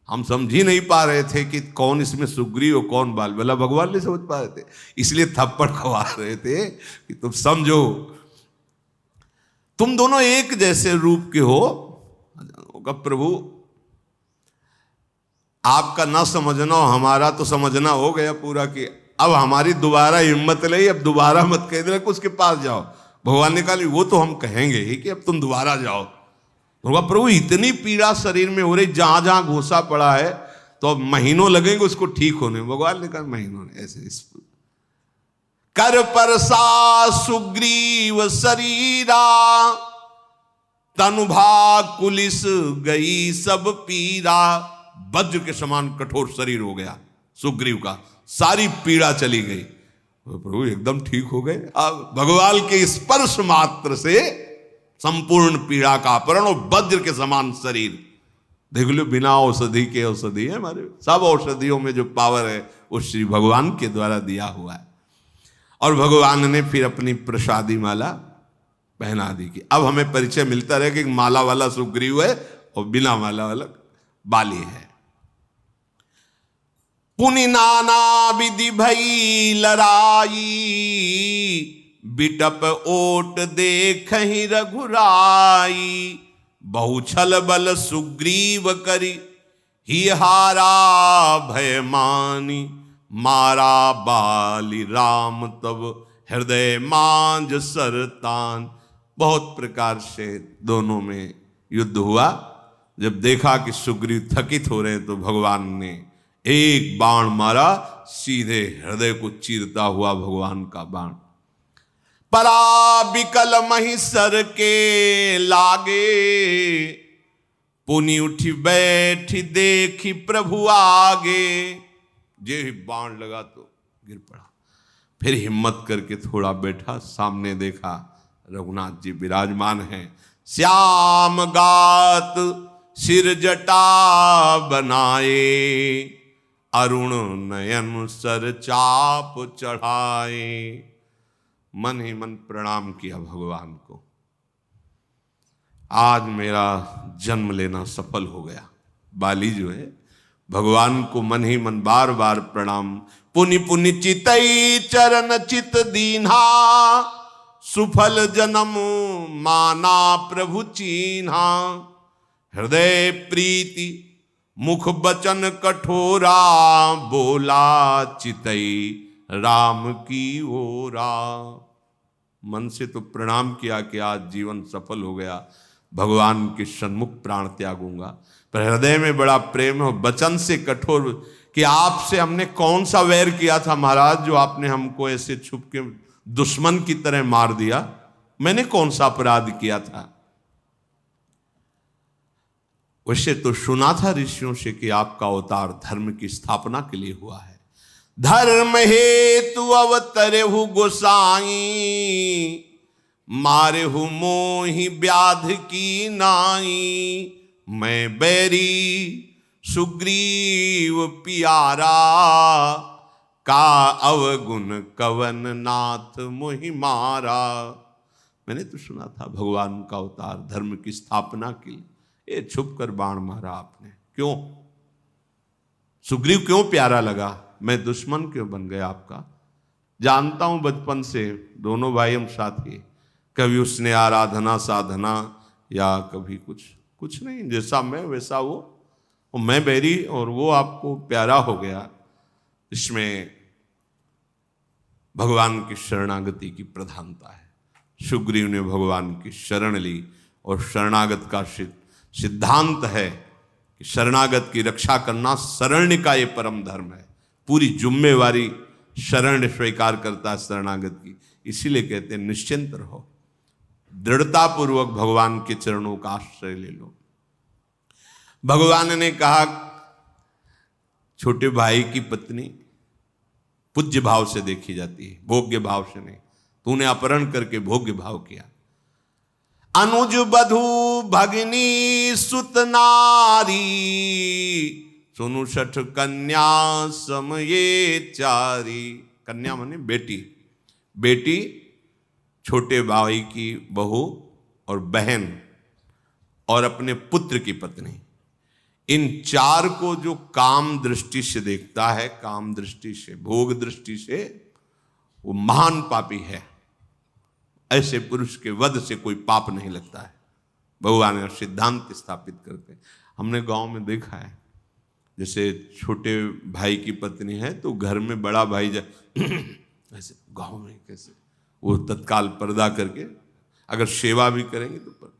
हम समझ ही नहीं पा रहे थे कि कौन इसमें सुग्रीव और कौन बाल। बोला भगवान नहीं समझ पा रहे थे, इसलिए थप्पड़ खवा रहे थे कि तुम समझो, तुम दोनों एक जैसे रूप के हो। प्रभु आपका ना समझना, हमारा तो समझना हो गया पूरा कि अब हमारी दोबारा हिम्मत नहीं, अब दोबारा मत कह देना कि उसके पास जाओ। भगवान ने कहा वो तो हम कहेंगे ही कि अब तुम दोबारा जाओ। तो कहा प्रभु इतनी पीड़ा शरीर में हो रही, जहां जहां घोसा पड़ा है, तो अब महीनों लगेंगे उसको ठीक होने। भगवान ने कहा महीनों ऐसे कर परसा सुग्रीव शरीरा, तनुभा कुलिस गई सब पीरा। वज्र के समान कठोर शरीर हो गया सुग्रीव का, सारी पीड़ा चली गई। तो प्रभु एकदम ठीक हो गए। अब भगवान के स्पर्श मात्र से संपूर्ण पीड़ा का अपहरण, और वज्र के समान शरीर। देख लो, बिना औषधि के औषधि है हमारे, सब औषधियों में जो पावर है वो श्री भगवान के द्वारा दिया हुआ है। और भगवान ने फिर अपनी प्रसादी माला पहना दी कि अब हमें परिचय मिलता रहे कि माला वाला सुग्रीव है और बिना माला वाला बाली है। पुनि नाना विधि भई लड़ाई, बिटप ओट देखहि रघुराई। बहु छल बल सुग्रीव करी, ही हारा भय मानी। मारा बाली राम तब हृदय मांझ सरतान। बहुत प्रकार से दोनों में युद्ध हुआ। जब देखा कि सुग्रीव थकित हो रहे हैं तो भगवान ने एक बाण मारा, सीधे हृदय को चीरता हुआ भगवान का बाण। परा बिकल महिसर के लागे, पुनि उठी बैठी देखी प्रभु आगे। जे बाण लगा तो गिर पड़ा, फिर हिम्मत करके थोड़ा बैठा, सामने देखा रघुनाथ जी विराजमान हैं। श्याम गात सिर जटा बनाए, अरुण नयन सर चाप चढ़ाए। मन ही मन प्रणाम किया भगवान को, आज मेरा जन्म लेना सफल हो गया। बाली जो है भगवान को मन ही मन बार बार प्रणाम। पुनि पुनि चितई चरण चित दीन्हा, सुफल जन्म माना प्रभु चीन्हा। हृदय प्रीति मुख बचन कठोरा, बोला चितई राम की ओरा। मन से तो प्रणाम किया कि आज जीवन सफल हो गया, भगवान के सन्मुख प्राण त्यागूंगा। पर हृदय में बड़ा प्रेम है, वचन से कठोर कि आपसे हमने कौन सा वैर किया था महाराज, जो आपने हमको ऐसे छुप के दुश्मन की तरह मार दिया। मैंने कौन सा अपराध किया था। वैसे तो सुना था ऋषियों से कि आपका अवतार धर्म की स्थापना के लिए हुआ है। धर्म हेतु अवतरेहु गोसाई, मारेहु मोहि व्याध की नाई। मैं बैरी सुग्रीव पियारा, का अवगुण कवन नाथ मोहि मारा। मैंने तो सुना था भगवान का अवतार धर्म की स्थापना के लिए, ये छुप कर बाण मारा आपने। क्यों? सुग्रीव क्यों प्यारा लगा? मैं दुश्मन क्यों बन गया आपका? जानता हूं बचपन से दोनों भाई हम साथी, कभी उसने आराधना साधना या कभी कुछ नहीं, जैसा मैं वैसा वो, और मैं बैरी और वो आपको प्यारा हो गया। इसमें भगवान की शरणागति की प्रधानता है। सुग्रीव ने भगवान की शरण ली, और शरणागत का सिद्धांत है कि शरणागत की रक्षा करना शरण्य का ये परम धर्म है। पूरी जिम्मेवारी शरण स्वीकार करता है शरणागत की। इसीलिए कहते हैं निश्चिंत रहो, दृढ़ता पूर्वक भगवान के चरणों का आश्रय ले लो। भगवान ने कहा छोटे भाई की पत्नी पूज्य भाव से देखी जाती है, भोग्य भाव से नहीं। तूने अपहरण करके भोग्य भाव किया। अनुज बधु भगनी सुत नारी, सुनु सठ कन्या समये चारी। कन्या माने बेटी, बेटी छोटे भाई की बहू और बहन और अपने पुत्र की पत्नी, इन चार को जो काम दृष्टि से देखता है, काम दृष्टि से, भोग दृष्टि से, वो महान पापी है। ऐसे पुरुष के वध से कोई पाप नहीं लगता है। भगवान ने सिद्धांत स्थापित करते। हमने गांव में देखा है, जैसे छोटे भाई की पत्नी है तो घर में बड़ा भाई ऐसे गांव में कैसे वो तत्काल पर्दा करके अगर सेवा भी करेंगे तो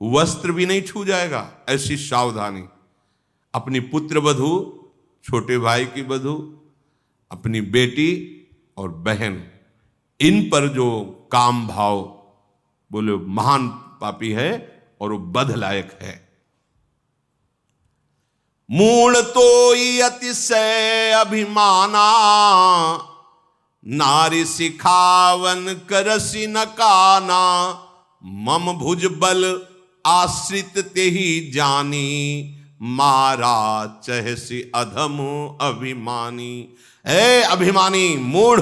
वस्त्र भी नहीं छू जाएगा, ऐसी सावधानी। अपनी पुत्र वधू, छोटे भाई की वधू, अपनी बेटी और बहन, इन पर जो काम भाव बोले महान पापी है और वो बध लायक है। मूढ़ तो अतिशय अभिमाना, नारी सिखावन करसी न काना, मम भुज बल आश्रित ते ही जानी, मारा चहसी अधम अभिमानी। ए अभिमानी मूढ़,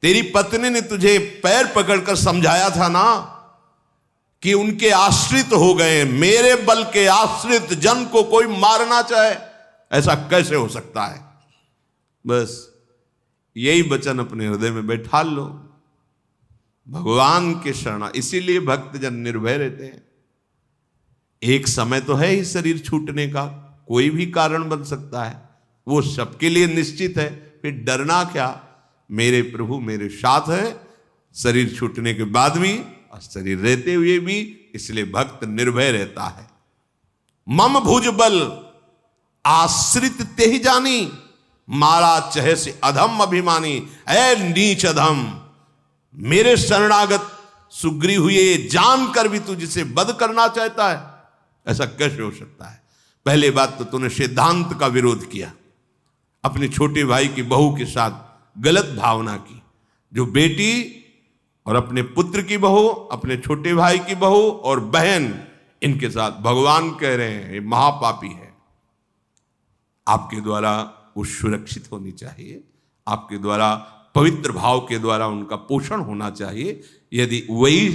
तेरी पत्नी ने तुझे पैर पकड़कर समझाया था ना कि उनके आश्रित हो गए, मेरे बल के आश्रित जन को कोई मारना चाहे, ऐसा कैसे हो सकता है। बस यही वचन अपने हृदय में बैठा लो, भगवान के शरण। इसीलिए भक्तजन निर्भय रहते हैं। एक समय तो है ही शरीर छूटने का, कोई भी कारण बन सकता है, वो सबके लिए निश्चित है, फिर डरना क्या। मेरे प्रभु मेरे साथ है, शरीर छूटने के बाद भी और शरीर रहते हुए भी, इसलिए भक्त निर्भय रहता है। मम भुज बल आश्रित ते ही जानी, मारा चहे से अधम अभिमानी। ऐ नीच अधम, मेरे शरणागत सुग्रीव हुए जानकर भी तू जिसे वध करना चाहता है, ऐसा कैसे हो सकता है। पहले बात तो तूने सिद्धांत का विरोध किया, अपने छोटे भाई की बहू के साथ गलत भावना की। जो बेटी और अपने पुत्र की बहू, अपने छोटे भाई की बहू और बहन, इनके साथ भगवान कह रहे हैं ये महापापी है। आपके द्वारा वो सुरक्षित होनी चाहिए, आपके द्वारा पवित्र भाव के द्वारा उनका पोषण होना चाहिए। यदि वही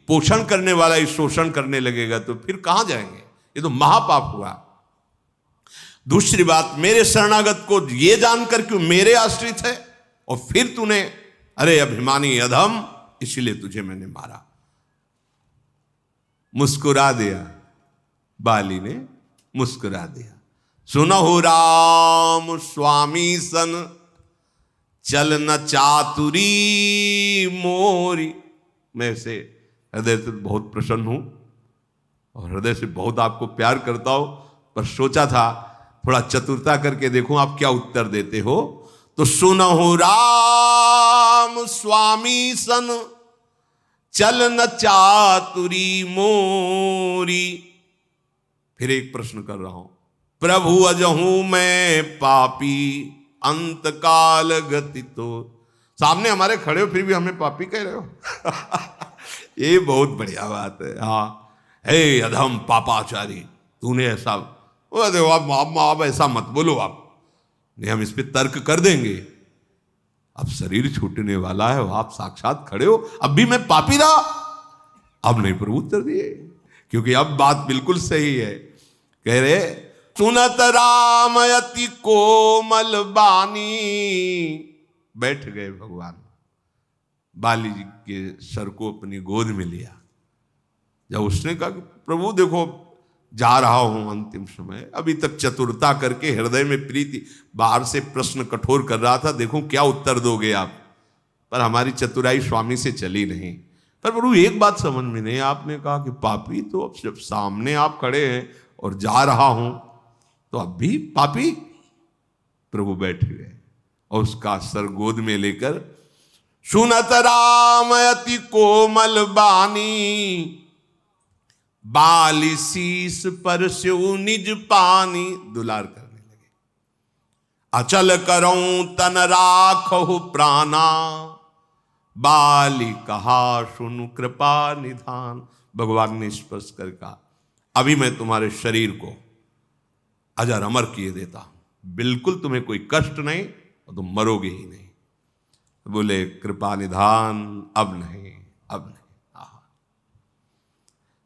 पोषण करने वाला ही शोषण करने लगेगा तो फिर कहां जाएंगे, ये तो महापाप हुआ। दूसरी बात, मेरे शरणागत को ये जानकर कि मेरे आश्रित है और फिर तूने, अरे अभिमानी अधम, इसीलिए तुझे मैंने मारा। मुस्कुरा दिया, बाली ने मुस्कुरा दिया। सुनहु राम स्वामी सन, चल न चातुरी मोरी। मैं से हृदय से बहुत प्रसन्न हूं और हृदय से बहुत आपको प्यार करता हूं, पर सोचा था थोड़ा चतुरता करके देखूं आप क्या उत्तर देते हो। तो सुनहु राम स्वामी सन, चल न चातुरी मोरी। फिर एक प्रश्न कर रहा हूं, प्रभु अजहूं मैं पापी, अंत काल गति तो। सामने हमारे खड़े हो फिर भी हमें पापी कह रहे हो ये बहुत बढ़िया बात है। हाँ, हे अधम पापाचारी, तूने ऐसा, आप ऐसा मत बोलो, आप नहीं, हम इस पे तर्क कर देंगे। अब शरीर छूटने वाला है, आप साक्षात खड़े हो, अब भी मैं पापी रहा। अब नहीं प्रभु उत्तर दिए, क्योंकि अब बात बिल्कुल सही है। कह रहे सुनत राम अति कोमल बानी। बैठ गए भगवान, बाली जी के सर को अपनी गोद में लिया। जब उसने कहा कि प्रभु देखो जा रहा हूं अंतिम समय, अभी तक चतुरता करके हृदय में प्रीति, बाहर से प्रश्न कठोर कर रहा था, देखो क्या उत्तर दोगे आप, पर हमारी चतुराई स्वामी से चली नहीं। पर प्रभु एक बात समझ में नहीं, आपने कहा कि पापी, तो अब जब सामने आप खड़े हैं और जा रहा हूं तो अब भी पापी। प्रभु बैठ गए और उसका सर गोद में लेकर, सुनत राम अति कोमल बानी, बाली शीस पर स्यो निज पानी। दुलार करने लगे। अचल करऊं तन राखहु प्राणा, बाली कहा सुनु कृपा निधान। भगवान ने स्पर्श कर कहा, अभी मैं तुम्हारे शरीर को अजर अमर किए देता हूं, बिल्कुल तुम्हें कोई कष्ट नहीं और तुम मरोगे ही नहीं। बोले कृपा निधान, अब नहीं, अब नहीं।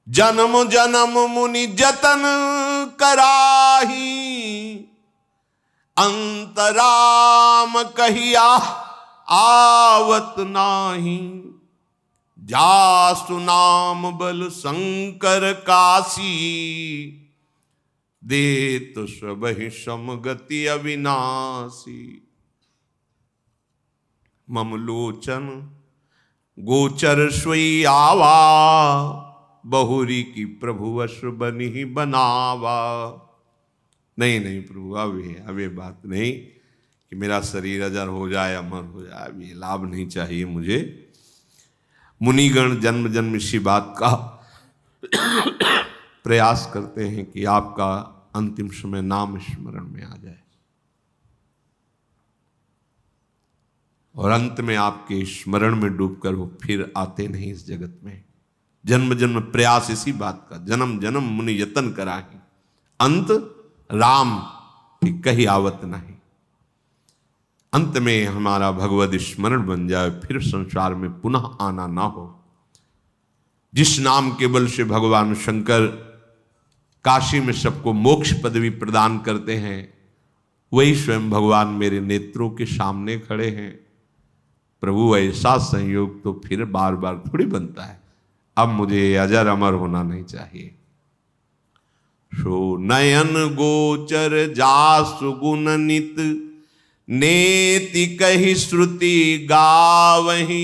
जन्म जन्म मुनि जतन कराही, अंतराम कहिया आवत नाही। जासु नाम बल शंकर काशी, दे तो सबहि समगति अविनाशी। मम लोचन गोचर सोई आवा, बहुरी की प्रभु वश बनी बनावा। नहीं नहीं प्रभु, अब ये बात नहीं कि मेरा शरीर अजर हो जाए, अमर हो जाए, अब ये लाभ नहीं चाहिए मुझे। मुनिगण जन्म जन्म इसी बात का प्रयास करते हैं कि आपका अंतिम समय नाम स्मरण में आ जाए, और अंत में आपके स्मरण में डूबकर वो फिर आते नहीं इस जगत में। जन्म जन्म प्रयास इसी बात का, जन्म जन्म मुनि यतन कराही, अंत राम की कही आवत नहीं। अंत में हमारा भगवद स्मरण बन जाए, फिर संसार में पुनः आना ना हो। जिस नाम के बल से भगवान शंकर काशी में सबको मोक्ष पदवी प्रदान करते हैं, वही स्वयं भगवान मेरे नेत्रों के सामने खड़े हैं। प्रभु ऐसा संयोग तो फिर बार बार थोड़ी बनता है। अब मुझे अजर अमर होना नहीं चाहिए। सो नयन गोचर जासु गुण नित, नेति कही श्रुति गावही।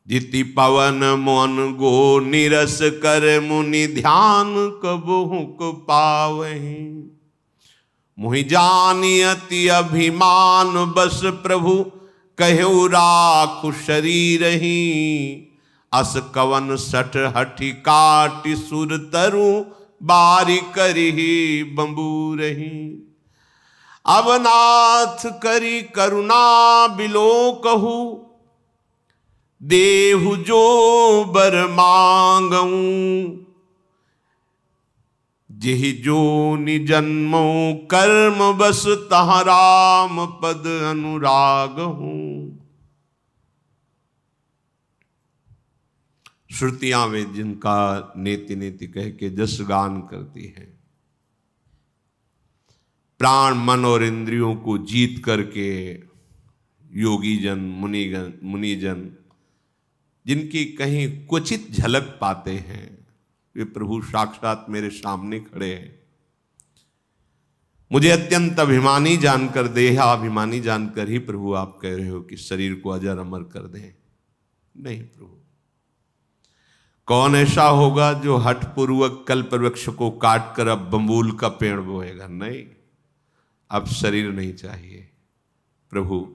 जिति पवन मन गो निरस कर, मुनि ध्यान कबहु को पावही। मुहि जानि अति अभिमान बस, प्रभु कहु राखु शरीर ही। अस कवन सठ हठि काटि सुर तरु, बारी करिहि बंबूरही। अब नाथ करी करुणा बिलो कहू, देहु जो बर मांगऊं। जिहि जो निजन्मो कर्म बस, तहाँ राम पद अनुराग हूं। श्रुतियां वे जिनका नेति नेति कह के जस गान करती हैं, प्राण मन और इंद्रियों को जीत करके योगी जन मुनिजन जिनकी कहीं क्वचित झलक पाते हैं, वे प्रभु साक्षात मेरे सामने खड़े हैं। मुझे अत्यंत अभिमानी जानकर, देहाभिमानी जानकर ही प्रभु आप कह रहे हो कि शरीर को अजर अमर कर दें। नहीं प्रभु, कौन ऐसा होगा जो हठपूर्वक कल्प वृक्ष को काटकर अब बंबूल का पेड़ बोएगा? नहीं, अब शरीर नहीं चाहिए प्रभु,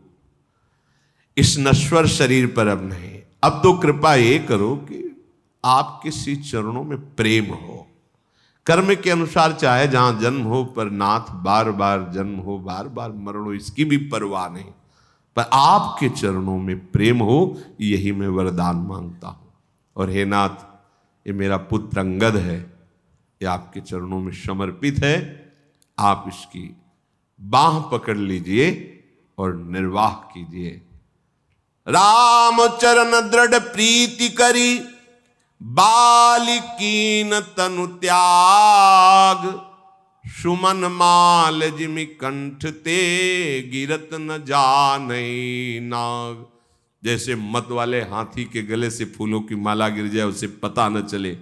इस नश्वर शरीर पर अब नहीं। अब तो कृपा ये करो कि आपके श्री चरणों में प्रेम हो। कर्म के अनुसार चाहे जहां जन्म हो, पर नाथ बार बार जन्म हो, बार बार मरण हो, इसकी भी परवाह नहीं, पर आपके चरणों में प्रेम हो, यही मैं वरदान मांगता हूं। और हे नाथ, ये मेरा पुत्र अंगद है, ये आपके चरणों में समर्पित है। आप इसकी बाह पकड़ लीजिए और निर्वाह कीजिए। राम चरण दृढ़ प्रीति करी, बालिकीन तनु त्याग। सुमन माल जिमि कंठ ते, गिरत न जानै नाग। जैसे मत वाले हाथी के गले से फूलों की माला गिर जाए, उसे पता न चले,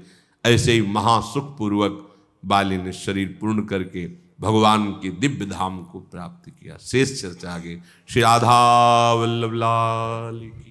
ऐसे ही महासुख पूर्वक बाली ने शरीर पूर्ण करके भगवान की दिव्य धाम को प्राप्त किया। शेष चर्चा आगे। श्री राधा वल्लभ लाल की।